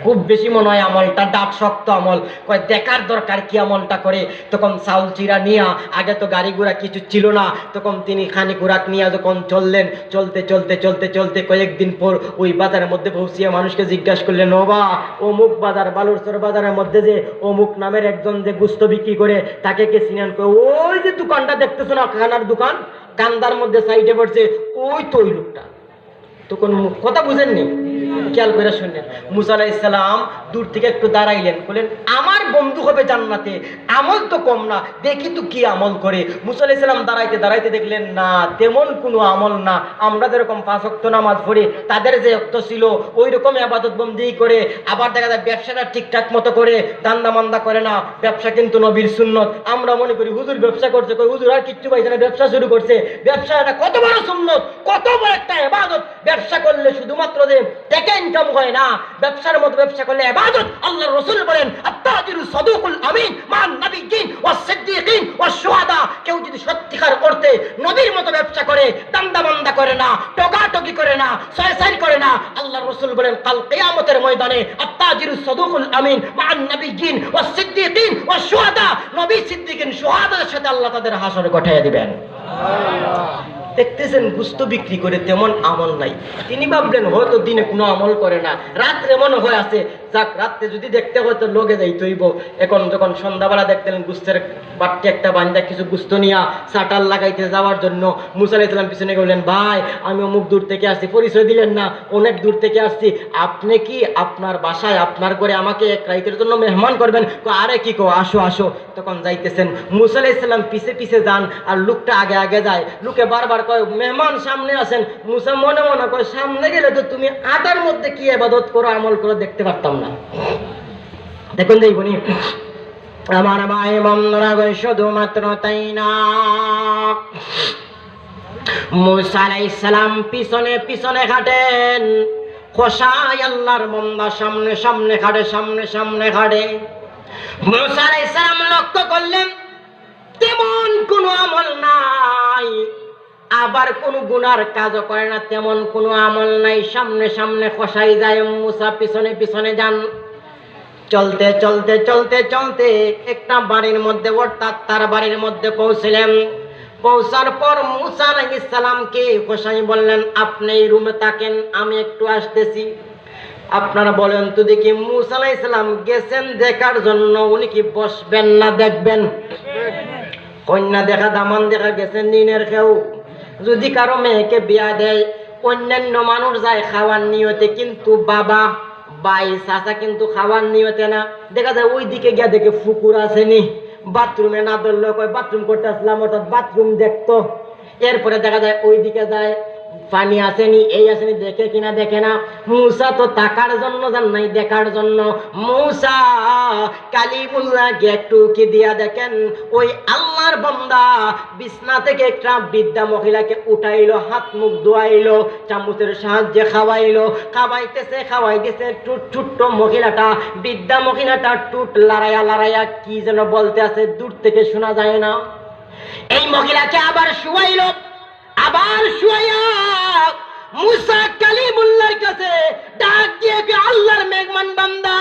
খুব বেশি মনে হয় আমলটা ডাট শক্ত আমল। কয় দেখার দরকার কি আমলটা করে। তখন চাউল চিরা নিয়া, আগে তো গাড়ি ঘোড়া কিছু ছিল না, তখন তিনি খানি খুরাক নিয়ে যখন চললেন, চলতে চলতে চলতে চলতে কয়েকদিন পর ওই বাজারের মধ্যে পৌঁছিয়ে মানুষকে জিজ্ঞাসা করলেন, ওবা অমুক বাজার বালুরচর বাজারের মধ্যে যে অমুক নামের একজন যে গোশত বিক্রি করে, তাকে কে চিনেন? ওই যে দোকানটা দেখতেছো না, খানার দোকান, কান্দার মধ্যে সাইডে পড়ছে, ওই তো ওই লোকটা। তখন কথা বুঝেননি, খেয়াল করে শুনলেন। মুসা আলাইহিস সালাম দূর থেকে একটু দাঁড়াইলেন, বললেন আমার বন্ধু হবে জান্নাতে, আমল তো কম না, দেখি তো কি আমল করে। মুসা আলাইহিস সালাম দাঁড়াইতে দাঁড়াইতে দেখলেন না, তেমন কোনো আমল না। আমরা যেরকম 5 ওয়াক্ত নামাজ পড়ি, তাদের যে ওয়াক্ত ছিল ওই রকম ইবাদত বন্দি করে, আবার দেখা যায় ব্যবসাটা ঠিকঠাক মতো করে, দান্দা মান্দা করে না। ব্যবসা কিন্তু নবীর সুন্নত। আমরা মনে করি হুজুর ব্যবসা করছে, কই হুজুর আর কিচ্ছু পাইছে না, ব্যবসা শুরু করছে। ব্যবসাটা কত বড় সুন্নত, কত বড় একটা ইবাদত। ব্যবসা করলে শুধুমাত্র যে টাকা ইনকাম হয় না, ব্যবসার মতো ব্যবসা করলে ইবাদত। আল্লাহর রাসূল বলেন আত-তাজিরু সাদুকুল আমিন মান নাবিয়্যিন ওয়াস সিদ্দীকিন ওয়াস শুহাদা। কেউ যদি সত্যিকার অর্থে নবীর মতো ব্যবসা করে, দান্দা বান্দা করে না, টগাটগি করে না, ছয়ছাই করে না, আল্লাহর রাসূল বলেন কাল কিয়ামতের ময়দানে আত-তাজিরু সাদুকুল আমিন মান নাবিয়্যিন ওয়াস সিদ্দীকিন ওয়াস শুহাদা, নবী সিদ্দীকিন শুহাদাদের সাথে আল্লাহ তাদের হাসরে গঠাইয়া দিবেন। দেখতেছেন গোশত বিক্রি করে তেমন আমল নাই। তিনি ভাবলেন হয়তো দিনে কোনো আমল করে না, রাত্রে মনে হয় আছে, যাক রাত্রে যদি দেখতে হয়তো লগে যাইতে হইব। এখন যখন সন্ধ্যাবেলা দেখতেন গোশতের বাট্টি একটা বান্দা কিছু গোশত নিয়া শাটার লাগাইতে যাওয়ার জন্য মুসা আলাইহিস সালাম পিছনে বললেন, ভাই আমি অমুক দূর থেকে আসছি। পরিচয় দিলেন না, অনেক দূর থেকে আসছি, আপনি কি আপনার বাসায় আপনার ঘরে আমাকে এক রাতের জন্য মেহমান করবেন? আরে কি কো, আসো আসো। তখন যাইতেছেন, মুসা আলাইহিস সালাম পিছে পিছে যান আর লোকটা আগে আগে যায়। লোকে বারবার কয় মেহমান সামনে আসেন। মুসা মনে মনে কয় সামনে গেলে তো তুমি আটার মধ্যে কি ইবাদত করো আমল করো দেখতে পারতাম না। দেখুন যাইবনি আমার ভাই বন্ধুরা, শুধুমাত্র তাই না, মুসা আলাইহিস সালাম পিছনে পিছনে হাঁটেন, খোসাই আল্লাহর বান্দা সামনে সামনে হাঁটে, সামনে সামনে হাঁটে। মুসা আলাইহিস সালাম লক্ষ্য করলেন তেমন কোনো আমল নাই, আবার কোন গুনার কাজও করে না, তেমন কোনো আমল নাই। সামনে সামনে খসাই যায়, মুসা পিছনে পিছনে যান। চলতে চলতে চলতে চলতে একটা বাড়ির মধ্যে, অর্থাৎ তার বাড়ির মধ্যে পৌঁছলেন। পৌঁছার পর মুসা আলাইহিস সালামকে খসাই বললেন, আপনি এই রুমে থাকেন, আমি একটু আসতেছি। আপনারা বলেন তো দেখি, মুসা আলাইহিস সালাম গেছেন দেখার জন্য, উনি কি বসবেন না দেখবেন? কন্যা দেখা দামান দেখা গেছেন দিনের কেউ। যদি কারো মেয়েকে বিয়া দেয়, অন্যান্য মানুষ যায় খাওয়ার নিয়তে, কিন্তু বাবা ভাই চাচা কিন্তু খাওয়ার নিয়তে না। দেখা যায় ওই দিকে গিয়া দেখে পুকুর আসেনি, বাথরুমে না ধরলে কয় বাথরুম করতে আসলাম, অর্থাৎ বাথরুম দেখতো। এরপরে দেখা যায় ওই দিকে যায়, পানি আসেনি এই আসেনি, দেখে কিনা দেখে না। মুসা তো তাকার জন্য যান নাই, দেখার জন্য। মুসা কালিমুল্লাহকে একটু কি দিয়া দেখেন, ওই আল্লাহর বান্দা বিছনা থেকে একটা বৃদ্ধা মহিলাকে উঠাইলো, হাত মুখ ধোয়াইলো, চামচের সাহায্যে খাওয়াইলো। খাওয়াইতেছে খাওয়াইতেছে, ছোট্ট মহিলাটা, বৃদ্ধা মহিলাটা টুট লড়াইয়া লড়াইয়া কি যেন বলতে আছে, দূর থেকে শোনা যায় না। এই মহিলাকে আবার শুয়াইলো, আবার শুয়াইয়া মুসা কালিমুল্লাহর কাছে ডাক দিয়ে, আল্লাহর মেহমান বান্দা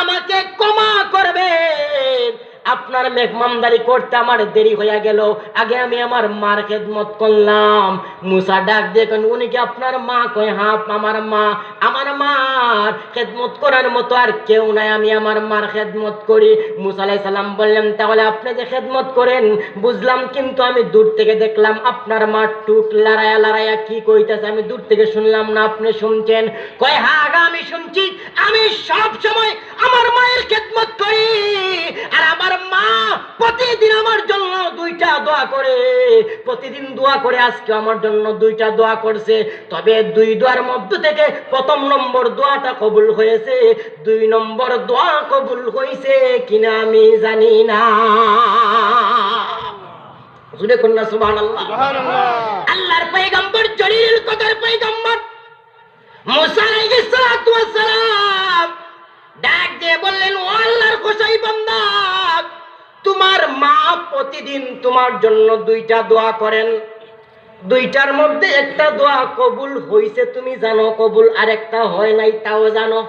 আমাকে ক্ষমা করবেন, আপনার মেহমানদারি করতে আমার দেরি হয়ে গেল, আগে আমি আমার মার খেদমত করলাম। মুসা ডাক দিয়ে উনি কি আপনার মা? কয় হ্যাঁ আমার মা। আমার মার খেদমত করার মতো আর কেউ নাই, আমি আমার মার খেদমত করি। মুসা আলাইহিস সালাম বললেন তাহলে আপনি যে খেদমত করেন বুঝলাম, কিন্তু আমি দূর থেকে দেখলাম আপনার মা টুক লড়াইয়া লড়াইয়া কি কইতেছে, আমি দূর থেকে শুনলাম না, আপনি শুনছেন? কয় হ্যাঁ আমি শুনছি। আমি সব সময় আমার মায়ের খেদমত করি, আর আমার মা প্রতিদিন আমার জন্য 2টা দোয়া করে, প্রতিদিন দোয়া করে। আজকে আমার জন্য 2টা দোয়া করছে, তবে 2 দোয়ার মধ্যে থেকে প্রথম নম্বর দোয়াটা কবুল হয়েছে, 2 নম্বর দোয়া কবুল হয়েছে কিনা আমি জানি না। শুনে কোন না সুবহানাল্লাহ। আল্লাহর পয়গম্বর জলিলুল কদর পয়গম্বর মুসা আলাইহিস সালাতু ওয়াস সালাম ডাক দিয়ে বললেন, ও আল্লাহর কসাই বান্দা, তোমার মা প্রতিদিন তোমার জন্য 2টা দোয়া করেন, 2টার মধ্যে একটা দোয়া কবুল হইছে তুমি জানো, কবুল আরেকটা হয় নাই তাও জানো।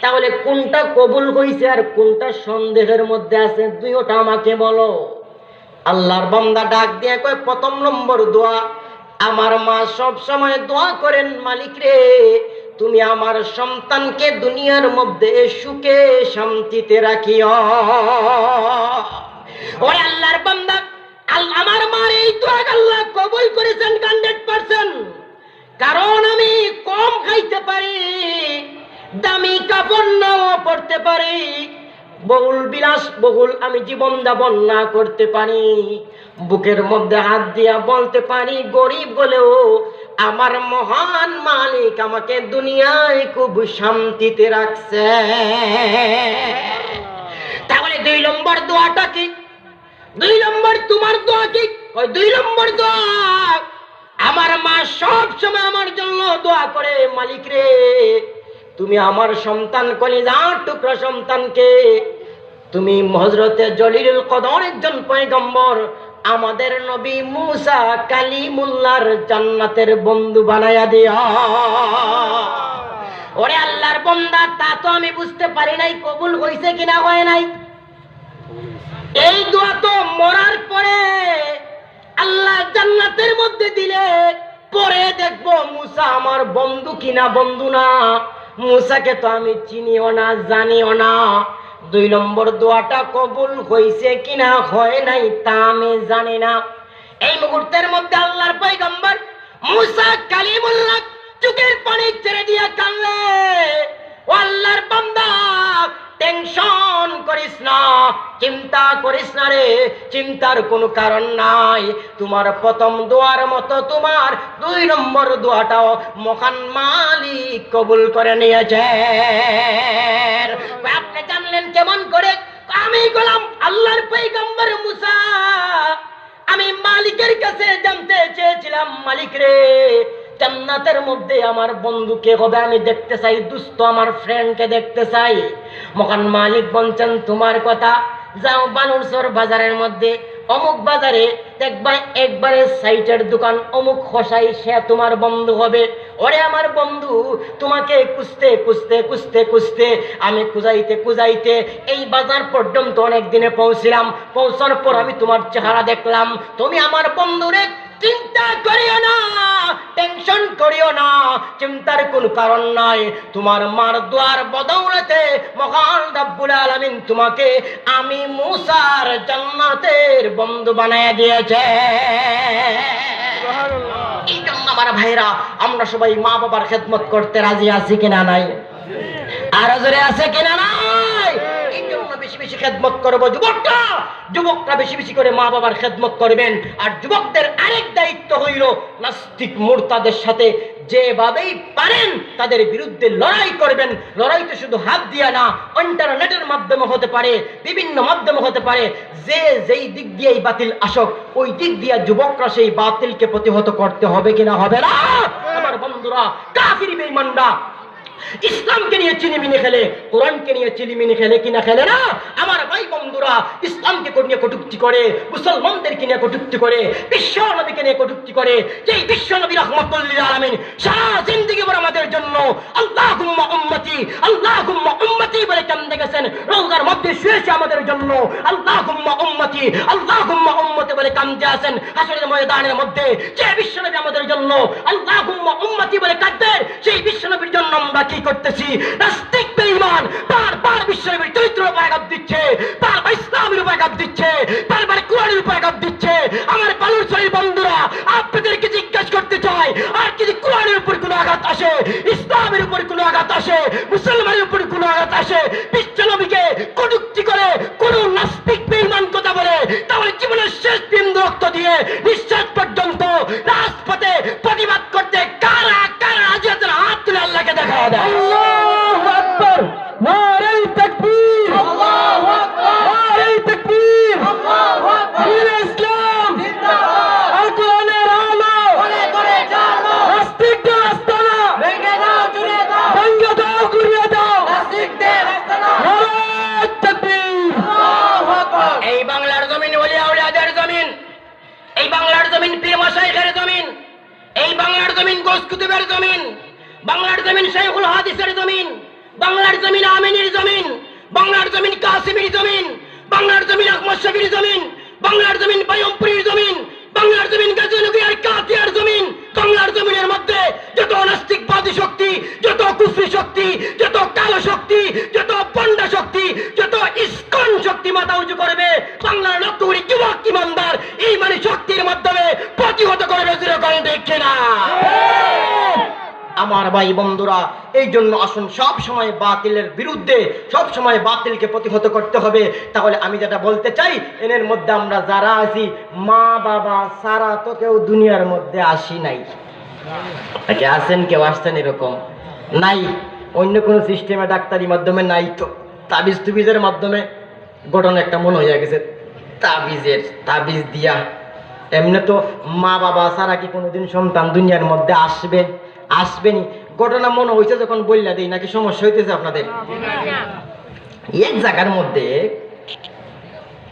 তাহলে কোনটা কবুল হইছে আর কোনটা সন্দেহের মধ্যে আছে, দুইটা আমাকে বলো। আল্লাহর বান্দা ডাক দিয়ে কয়, প্রথম নম্বর দোয়া আমার মা সব সময় দোয়া করেন, মালিক রে তুমি আমার সন্তানকে দুনিয়ার মধ্যে সুখে শান্তিতে রাখিও। ওই আল্লাহর বান্দা, আমার মার এই দোয়া আল্লাহ কবুল করেছেন 100%। কারণ আমি কম খাইতে পারি, দামি কাপড় নাও পড়তে পারি, বহুল বিলাস বহুল আমি জীবন যাপন না করতে পারি, বুকের মধ্যে হাত দিয়া বলতে পারি গরিব বলেও আমার মহান মালিক আমাকে দুনিয়ায় খুব শান্তিতে রাখছে। তাহলে 2 নম্বর দোয়াটা কি? 2 নম্বর তোমার দোয়া কি? ওই 2 নম্বর দোয়া আমার মা সব সময় আমার জন্য দোয়া করে, মালিক রে তুমি আমার সন্তান কলিজার টুকরা সন্তানকে তুমি হযরতে জলিলুল কদর একজন পয়গম্বর আমাদের নবী মুসা কালিমুল্লাহর জান্নাতের বন্ধু বানায়া দিও। ওরে আল্লাহর বান্দা, তা তো আমি বুঝতে পারি নাই কবুল হইছে কিনা হয় নাই। এই দোয়া তো মরার পরে আল্লাহ জান্নাতের মধ্যে দিলে পরে দেখবো মুসা আমার বন্ধু কিনা বন্ধু না, মুসাকে তো আমি চিনিও না জানিও না। 2 নম্বর দোয়াটা কবুল হইছে কিনা হয় নাই তা আমি জানি না। এই মুহূর্তের মধ্যে আল্লাহর পয়গম্বর মুসা কালিমুল্লাহ চোখের পানি ছেড়ে দিয়ে কাঁদলে, ও আল্লাহর বান্দা টেনশন করিস না, চিন্তা করিস না রে, চিন্তার কোনো কারণ নাই। তোমার প্রথম দোয়ার মতো তোমার 2 নম্বর দোয়াটাও মহান মালিক কবুল করে নিয়েছে। আপনি জানলেন কেমন করে? আমি গোলাম আল্লাহর পয়গম্বর মুসা, আমি মালিকের কাছে জানতে চেয়েছিলাম, মালিক রে জান্নাতের মধ্যে আমার বন্ধুকে হবে আমি দেখতে চাই, দুস্থ আমার ফ্রেন্ডকে দেখতে চাই। মহান মালিক বলছেন তোমার কথা, যাও বানুরসর বাজারের মধ্যে অমুক বাজারে দেখবা একবারে সাইটের দোকান অমুক খসাই, সে তোমার বন্ধু হবে। ওরে আমার বন্ধু, তোমাকে খুঁজতে খুঁজতে খুঁজতে খুঁজতে আমি খুঁজাইতে এই বাজার পর্যন্ত অনেক দিনে পৌঁছিলাম। পৌঁছার পর আমি তোমার চেহারা দেখলাম, তুমি আমার বন্ধুরে চিন্তা করিও না, টেনশন করিও না, চিন্তার কোনো কারণ নাই। তোমার মার দোয়ার বদৌলতে মহান রব্বুল আলামিন তোমাকে আমি মুসার জান্নাতের বন্ধু বানায় দিয়েছে। এই জন্য আমার ভাইরা, আমরা সবাই মা বাবার খেদমত করতে রাজি আছি কিনা নাই? আর জোরে আছে কিনা নাই? এই জন্য বেশি বেশি খেদমত করবো। যুবকরা বেশি বেশি করে মা বাবার খেদমত করবেন। আর যুবকদের আরেক দায়িত্ব হইল নাস্তিক মুরতাদের সাথে যেভাবেই পারেন তাদের বিরুদ্ধে লড়াই করবেন। লড়াই তো শুধু হাত দিয়া না, ইন্টারনেটের মাধ্যমে হতে পারে, বিভিন্ন মাধ্যমে হতে পারে। যে যেই দিক দিয়েই বাতিল আসক, ওই দিক দিয়ে যুবকরা সেই বাতিলকে প্রতিহত করতে হবে কিনা হবে না? আমার বন্ধুরা, কাফির বেঈমানরা ইসলামকে নিয়ে চিনিমিনি খেলে, কোরআনকে নিয়ে চিনিমিনি খেলে কিনা খেলে না? আমার ভাই বন্ধুরা, ইসলামকে নিয়ে কটূক্তি করে, মুসলমানদেরকে নিয়ে কটূক্তি করে, বিশ্ব নবীকে নিয়ে কটূক্তি করে, যেই বিশ্ব নবী রাহমাতুল লিল আলামিন সারা জিন্দেগি ভর আমাদের জন্য আল্লাহুম্মা উম্মতি আল্লাহুম্মা উম্মতি বলে কান্দে গেছেন, রওজার মধ্যে শুয়েছে আমাদের জন্য আল্লাহুম্মা উম্মতি আল্লাহুম্মা উম্মতি বলে কান্দে আছেন হাসরের ময়দানের মধ্যে। যে বিশ্ব নবী আমাদের জন্য আল্লাহুম্মা উম্মতি বলে কাঁদবেন, সেই বিশ্ব নবীর জন্য আমরা কি করতেছি? নাস্তিক বেঈমান বারবার বিশ্ব নবীর চরিত্রের উপর আঘাত দিচ্ছে, বারবার ইসলামের উপর আঘাত দিচ্ছে, বারবার কোরআনের উপর আঘাত দিচ্ছে। আমার বালুর শরীর বন্ধুরা, আপনাদেরকে জিজ্ঞাসা করতে চাই, আর যদি কোরআনের উপর কোনো আঘাত আসে, ইসলামের উপর কোনো আঘাত আসে, মুসলমানের উপর কোনো আঘাত আসে, বিশ্ব নবীকে কটূক্তি করে, কোন নাস্তিক বেঈমান কথা বলে, তাহলে জীবনের শেষ বিন্দু রক্ত দিয়ে নিঃশ্বাস পর্যন্ত রাজপথে প্রতিবাদ করতে কারা কারা রাজি আছেন? হাত তুলে আল্লাহকে দেখা দেয়। আল্লাহু আকবার, নারে তাকবীর, আল্লাহু আকবার, নারে তাকবীর, আল্লাহু আকবার, বীর ইসলাম জিন্দাবাদ, আল কোরআনের আলো করে করে জালো, নাস্তিকদের আস্তানা ভেঙে দাও, জুড়ে দাও, ভেঙে দাও, ঘুরিয়ে দাও, নাস্তিকদের আস্তানা, নারে তাকবীর, আল্লাহু আকবার। এই বাংলার জমিন ওলিয়া উলিয়াদের জমিন, এই বাংলার জমিন পীর মাশায়েখের জমিন, এই বাংলার জমিন গোস কুতুবের জমিন, বাংলার জমিন শাইখুল হাদিসের জমিন, বাংলার জমিন আমিনীর জমিন, বাংলার জমিন কাসিমের জমিন, বাংলার জমিন আহমদ শফির জমিন, বাংলার জমিন বায়ুমপুরীর জমিন, বাংলার জমিন গাজীনগর আর কাতিয়ার জমিন। বাংলার জমিনের মধ্যে যত নাস্তিকবাদী শক্তি, যত কুফরি শক্তি, যত কালো শক্তি, যত পন্ডা শক্তি, যত ইস্কন শক্তি মাথা উঁচু করবে, বাংলার লক্ষ কোটি যুবক ইমানদার এই মানে শক্তির মাধ্যমে প্রতিহত করবে। দেখে না আমার ভাই বন্ধুরা, এই জন্য আসুন সব সময় বাতিলের বিরুদ্ধে, সব সময় বাতিলকে প্রতিহত করতে হবে। তাহলে আমি যেটা বলতে চাই, এর মধ্যে আমরা যারা আছি, মা বাবা সারা তো কেউ দুনিয়ার মধ্যে আসি নাই। কে আছেন? কেউ আসছেন? এরকম নাই। অন্য কোনো সিস্টেমে ডাক্তারি মাধ্যমে নাই, তো তাবিজ তুবিজের মাধ্যমে ঘটনা একটা মনে হয়ে গেছে, তাবিজ দিয়া। এমনি তো মা বাবা ছাড়া কি কোনোদিন সন্তান দুনিয়ার মধ্যে আসবেনি? ঘটনা মনে হয়েছে যখন বললা দিই, নাকি সমস্যা হইতেছে আপনাদের? এক জায়গার মধ্যে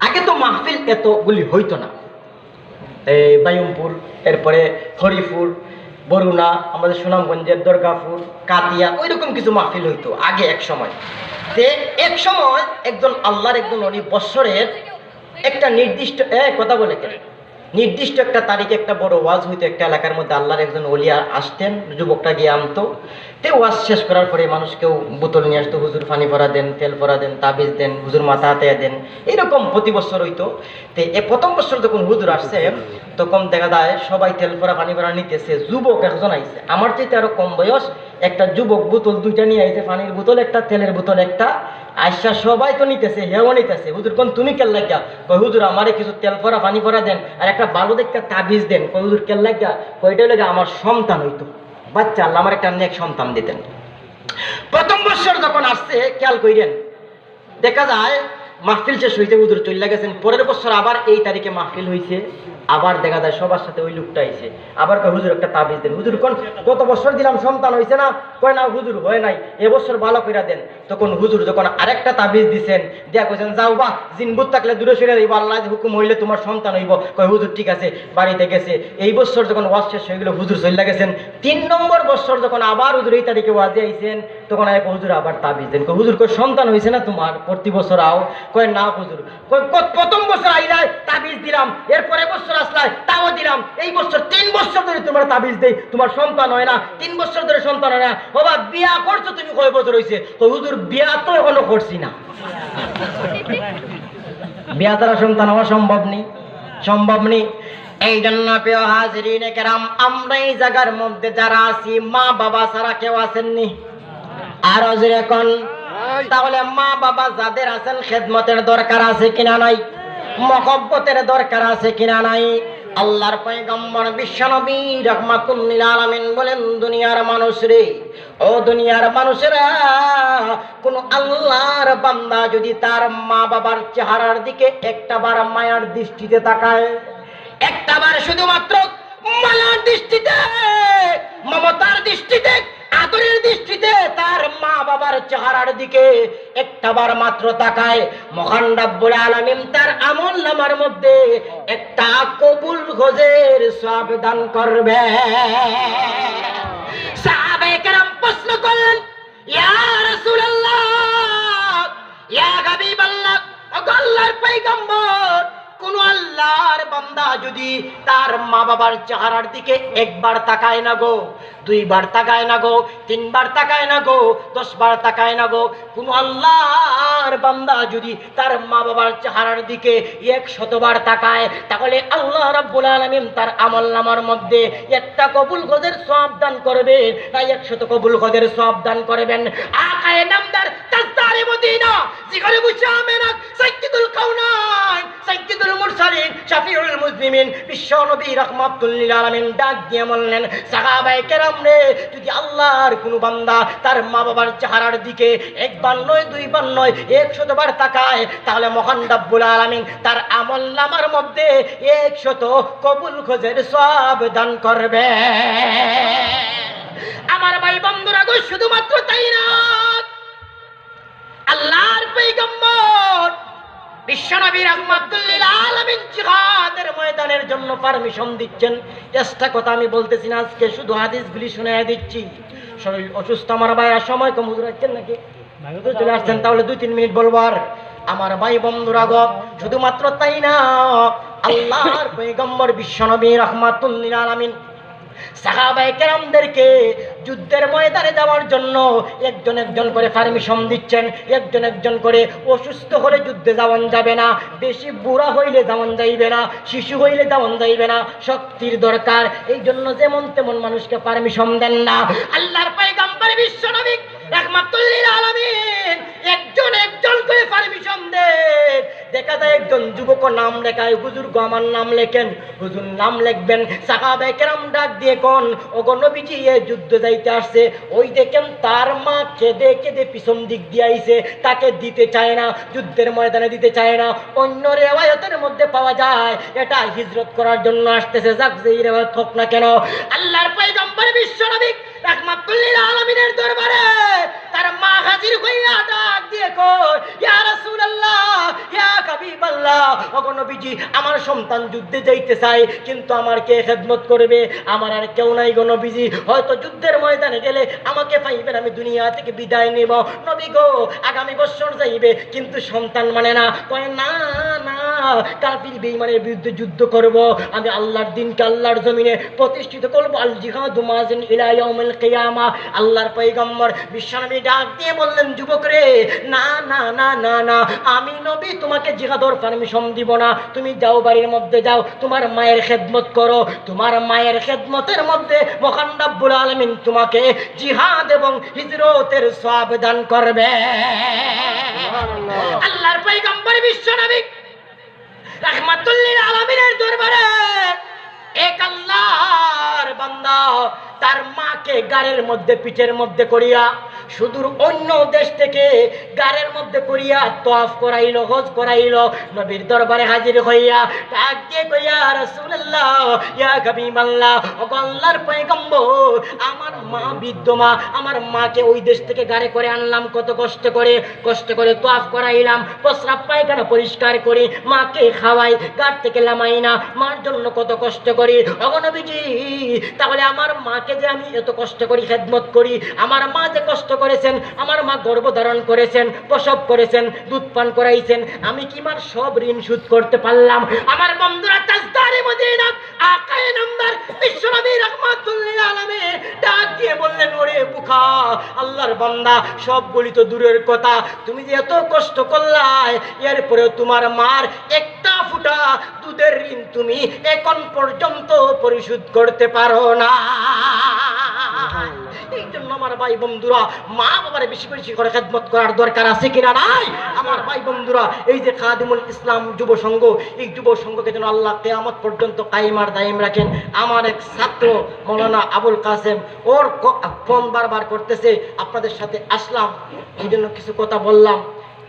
আগে তো মাহফিল এতগুলি হইতো না, এই বায়ুমপুর, এরপরে হরিপুর, বরুণা, আমাদের সুনামগঞ্জের দুর্গাপুর, কাতিয়া, ওই রকম কিছু মাহফিল হইতো আগে এক সময়। এক সময় একজন আল্লাহর একজন অলি বৎসরের একটা নির্দিষ্ট কথা বলে কেন নির্দিষ্ট একটা তারিখে একটা বড় ওয়াজ হইতো একটা এলাকার মধ্যে। আল্লাহর একজন ওলিয়া আসতেন, যুবকটা গিয়ে আনতো, তে ওয়াজ শেষ করার পরে মানুষ কেউ বোতল নিয়ে আসতো, হুজুর পানি ভরা দেন, তেল ভরা দেন, তাবিজ দেন, হুজুর মাথা হাতে দেন, এরকম প্রতি বছর হইতো। তে প্রথম বছর যখন হুজুর আসছে, তখন দেখা যায় সবাই তেল ভরা পানি ভরা নিতেছে। যুবক একজন আইছে, আমার চাইতে আরো কম বয়স, একটা যুবক বোতল দুইটা নিয়ে আইছে, পানির বোতল একটা, তেলের বোতল একটা। আইসা সবাই তো নিতেছে, হেও নিতেছে। হুজুর কোন তুমি কেন লাগিয়া? কই হুজুর আমারে কিছু তেল ভরা পানি ভরা দেন, আর একটা ভালো দেখতে তাবিজ দেন। কই হুজুর কেন লাগিয়া? কয়টা লাগে আমার সন্তান হইতো, বাচ্চা, আল্লাহ আমার একটা নেক সন্তান দিতেন। প্রথম বছর যখন আসছে, খেয়াল কইরেন, দেখা যায় মাহফিল শেষ হইতে হুজুর চলে গেছেন। পরের বছর আবার এই তারিখে মাহফিল হইছে, আবার দেখা যায় সবার সাথে ওই লোকটা আইছে, আবার কয় হুজুর একটা তাবিজ দেন। হুজুর কোন গত বছর দিলাম সন্তান হইছে না? কয় না হুজুর হয় নাই, এবছর ভালো কইরা দেন। তখন হুজুর যখন আরেকটা তাবিজ দিছেন, দিয়া কইছেন যাও বা জিনবুত থাকলে দূরে সরে যাইব, আল্লাহ হুকুম হইলে তোমার সন্তান হইব। কয় হুজুর ঠিক আছে, বাড়িতে গেছে। এই বছর যখন ওয়াজ শেষ হয়ে গেল, হুজুর চলে গেছেন। 3 নম্বর বছর যখন আবার হুজুর এই তারিখে ওয়াজে আইছেন, তখন এক হুজুর আবার তাবিজ দেন। কয় হুজুর কয় সন্তান হইছে না তোমার? প্রতি বছর আও। কয় না হুজুর। কয় প্রথম বছর আইলাই তাবিজ দিলাম, এরপরে বছর আসলাই তাও দিলাম, এই বছর 3 বছর ধরে তোমার তাবিজ দেই, তোমার সন্তান হয় না। 3 বছর ধরে সন্তান হয় না। বাবা বিয়া করছো তুমি কয় বছর হয়েছে? হুজুর বিয়া তো এখনো করছি না। বিয়া দ্বারা সন্তান হওয়া সম্ভব নেই। এই জন্য প্রিয় হাজিরিনে কেরাম, আমরা এই জায়গার মধ্যে যারা আছি, মা বাবা ছাড়া কেউ আসেননি। আর যেরকম তাহলে মা বাবা যাদের আছেন, খেদমতের দরকার আছে কিনা নাই? মহব্বতের দরকার আছে কিনা নাই? আল্লাহর পয়গম্বর বিশ্বনবী রাহমাতুল লিল আলামিন বলেন, দুনিয়ার মানুষ রে, ও দুনিয়ার মানুষেরা, কোন আল্লাহর বান্দা যদি তার মা বাবার চেহারার দিকে একটাবার মায়ার দৃষ্টিতে তাকায়, একটাবার শুধুমাত্র মায়ার দৃষ্টিতে, মমতার দৃষ্টিতে আদরের দৃষ্টিতে তার মা বাবার চেহারার দিকে একটাবার মাত্র তাকায়, মহান রব্বুল আলামিন তার আমল নামার মধ্যে একটা কবুল হজের সওয়াব দান করবে। সাহাবায়ে কেরাম প্রশ্ন করলেন, ইয়া রাসূলুল্লাহ, ইয়া হাবিবাল্লাহ, ওগো আল্লাহর পয়গম্বর, কোন আল্লাহর বান্দা যদি তার মা বাবার চেহারার দিকে একবার তাকায় না গো, দুইবার তাকায় না গো, তিনবার তাকায় না গো, 10 বার তাকায় না গো, কোন আল্লাহর বান্দা যদি তার মা বাবার চেহারার দিকে 100 বার তাকায়, তাহলে আল্লাহ রাব্বুল আলামিন তার আমলনামার মধ্যে একটা কবুল হজের সওয়াব দান করবেন, না 100 কবুল হজের সওয়াব দান করবেন। আকায়ে নামদার তাজদারে মদিনা জিগরে বুশামেনা সাইয়্যিদুল কাউনাইন সাইয়্যিদুল মুরসালিন শাফিউল মুসলিমিন বিশ্ব নবী রাহমাতুল লিল আলামিন ডাক দিয়ে বললেন, সাহাবায়ে কেরাম রে, যদি আল্লাহর কোন বান্দা তার মা বাবার চেহারার দিকে একবার নয়, দুইবার নয়, 100 বার তাকায়, তাহলে মহান রব্বুল আলামিন তার আমলনামার মধ্যে 100 কবুল হজের সওয়াব দান করবে। আমার ভাই বন্ধুরা গো, শুধুমাত্র তাই না, আল্লাহর পয়গম্বর বিশ্বনবী রাহমাতুল লিল আলামিন জিহাদের ময়দানের জন্য পারমিশন দিচ্ছেন। একটা কথা আমি বলতেছি না, আজকে শুধু হাদিসগুলি শুনিয়ে দিচ্ছি। শরীর অসুস্থ আমার ভাইরা, সময় কম, হুজুর আছেন নাকি? চলে আসছেন, তাহলে 2-3 মিনিট বলবো। আর আমার ভাই বন্ধুরা গো, শুধুমাত্র তাই না, আল্লাহর পয়গম্বর বিশ্বনবী রাহমাতুল লিল আলামিন সাহাবায়ে কেরামদেরকে যুদ্ধের ময়দানে যাওয়ার জন্য একজন একজন করে পারমিশন দিচ্ছেন। একজন একজন করে, অসুস্থ হলে যুদ্ধে যাওয়ান যাবে না, বেশি বুড়া হইলে যাওয়ান যাইবে না, শিশু হইলে যাওয়ান যাইবে না, শক্তির দরকার, এই জন্য যেমন তেমন মানুষকে পারমিশন দেন না। আল্লাহর পয়গম্বর বিশ্বনবী রাহমাতুল লিল আলামিন একজন একজন করে পারমিশন দেন। দেখা যায় একজন যুবক নাম লেখায়, হুজুর গো আমার নাম লেখেন, হুজুর নাম লিখবেন। সাহাবায়ে কেরাম ডাক দিয়ে কোন, ওগো নবীজি এ যুদ্ধ যাইতে আসছে, ওই দেখেন তার মা কেঁদে কেঁদে পিছন দিক দিয়ে আইছে, তাকে দিতে চায় না, যুদ্ধের ময়দানে দিতে চায় না। অন্য রিওয়ায়াতের মধ্যে পাওয়া যায় এটা হিজরত করার জন্য আসতেছে। যাক, যেই রিওয়ায়াত হোক না কেন, আল্লাহর পয়গম্বর বিশ্বনবী রাহমাতুল লিল আলামিনের দরবারে তার মা হাজির হইয়া ডাক দিয়ে কয়, ইয়া রাসূলুল্লাহ, ইয়া হাবিবাল্লাহ, ওগো নবীজি আমার সন্তান যুদ্ধে যাইতে চায়, কিন্তু আমার কে খেদমত করবে? আমার আর কেউ নাই গো নবীজি, হয়তো যুদ্ধের ময়দানে গেলে আমাকে পাইবেন, আমি দুনিয়া থেকে বিদায় নেব। নবী গো, আগামী বছর যাইবে, কিন্তু সন্তান মানে না। কয়, না না, কাফির বেঈমানের বিরুদ্ধে যুদ্ধ করব, আমি আল্লাহর দ্বীনকে আল্লাহর জমিনে প্রতিষ্ঠিত করব। আল জিহাদু মাযিন ইলা ইয়াউমিল কিয়ামা। আল্লাহর পয়গম্বর বিশ্বনবী ডাক দিয়ে বললেন, যুবক রে, না না না না না, আমি নবী তোমাকে জিহাদের পারমিশন দিব না। তুমি যাও, বাড়ির মধ্যে যাও, তোমার মায়ের খেদমত করো। তোমার মায়ের খেদমতের মধ্যে মহান রব্বুল আলামিন তোমাকে জিহাদ এবং হিজরতের সওয়াব দান করবে। আল্লাহর পয়গম্বর বিশ্বনবী রাহমাতুল লিল আলামিনের দরবারে এক আল্লাহর বান্দা তার মাকে গাড়ির মধ্যে, পিঠের মধ্যে করিয়া, সুদূর অন্য দেশ থেকে গাড়ির মধ্যে করিয়া তওয়াফ করাইল, হজ করাইল। নবীর দরবারে হাজির হইয়া ডাক দিয়ে কইয়া, রাসূলুল্লাহ, ইয়া হাবিবাল্লাহ, ওগো আল্লাহর পয়গম্বর, আমার মা বৃদ্ধ মা, আমার মাকে ওই দেশ থেকে গাড়ি করে আনলাম, কত কষ্ট করে তওয়াফ করাইলাম, প্রস্রাব পায়খানা পরিষ্কার করি, মাকে খাওয়াই, গাড়ি থেকে নামাই না, মার জন্য কত কষ্ট করি। ওগো নবীজি, তাহলে আমার মাকে যে আমি এত কষ্ট করি, খেদমত করি, আমার মা যে কষ্ট করেছেন, আমার মা গর্ভধারণ করেছেন, প্রসব করেছেন, দুধ পান করাইছেন, আমি কি মার সব ঋণ শোধ করতে পারলাম? আমার বন্ধুরা, তাজদারে মদিনা আকায়ে নামদার বিশ্বনবী রাহমাতুল লিল আলামিন ডাক দিয়ে বললেন, ওরে বুখা, আল্লাহর বান্দা, সবগুলি তো দূরের কথা, তুমি যে এত কষ্ট করলাই, এরপরেও তোমার মার একটা ফুটা দুধের ঋণ তুমি এখন পর্যন্ত পরিশোধ করতে পারো না। এই জন্য আমার ভাই বন্ধুরা, মা বাবার বেশি বেশি করে খেদমত করার দরকার আছে কিনা নাই? আমার ভাই বন্ধুরা, এই যে খাদিমুল ইসলাম যুব সংঘ, এই যুব সংঘকে যেন আল্লাহ কিয়ামত পর্যন্ত কায়েম আর দায়েম রাখেন। আমার এক ছাত্র মাওলানা আবুল কাসেম, ওর ফোন বারবার করতেছে, আপনাদের সাথে আসলাম, এই জন্য কিছু কথা বললাম।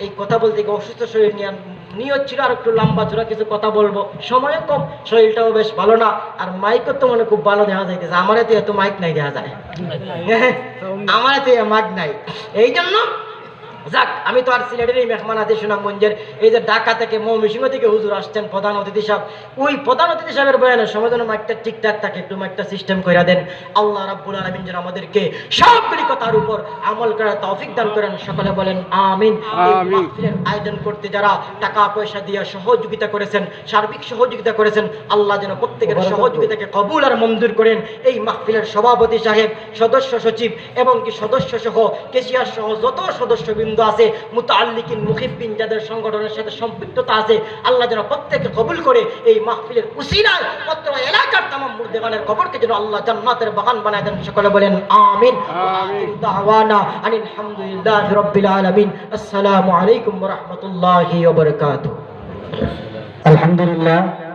এই কথা বলতে গিয়ে অসুস্থ শরীর নিয়ে নিয়ত ছিল আর একটু লম্বা চূড়া কিছু কথা বলবো, সময়ও কম, শরীরটাও বেশ ভালো না, আর মাইকও তো মনে খুব ভালো দেখা যাইতেছে। আমার এতে এত মাইক নাই দেখা যায়, আমার এতে মাইক নাই। এই জন্য যাক, আমি তো আর সিলেটেরই মেহমান আছি সুনামগঞ্জের, এই যে ঢাকা থেকে ময়মনসিংহ থেকে হুজুর আসছেন প্রধান অতিথি সাহেব, ওই প্রধান অতিথি সাহেবের বয়ানের সময় যেন মাইকটা ঠিকঠাক থাকে, একটু মাইকটা সিস্টেম করে দেন। আল্লাহ রাব্বুল আলামিন যেন আমাদেরকে সবগুলি কথার উপর আমল করার তৌফিক দান করেন, সকলে বলেন আমিন। এই মাহফিলের আয়োজন করতে যারা টাকা পয়সা দিয়ে সহযোগিতা করেছেন, সার্বিক সহযোগিতা করেছেন, আল্লাহ যেন প্রত্যেকের সহযোগিতাকে কবুল আর মঞ্জুর করেন। এই মাহফিলের সভাপতি সাহেব, সদস্য সচিব এবং কি সদস্য সহ কেশিয়ার সহ যত সদস্যবৃন্দ আছে, মুতাআল্লিকিন মুহিব্বিন যাদের সংগঠনের সাথে সম্পৃক্ততা আছে, আল্লাহ যেন প্রত্যেককে কবুল করে এই মাহফিলের উসিলায় পত্র এলাকার তামাম মুর্দেগানের কবরকে যেন আল্লাহ জান্নাতের বাগান বানায় দেন, সকলে বলেন আমিন। দাওয়ানা আনিল হামদুলিল্লাহি রাব্বিল আলামিন। আসসালামু আলাইকুম ওয়া রাহমাতুল্লাহি ওয়া বারাকাতুহু। আলহামদুলিল্লাহ।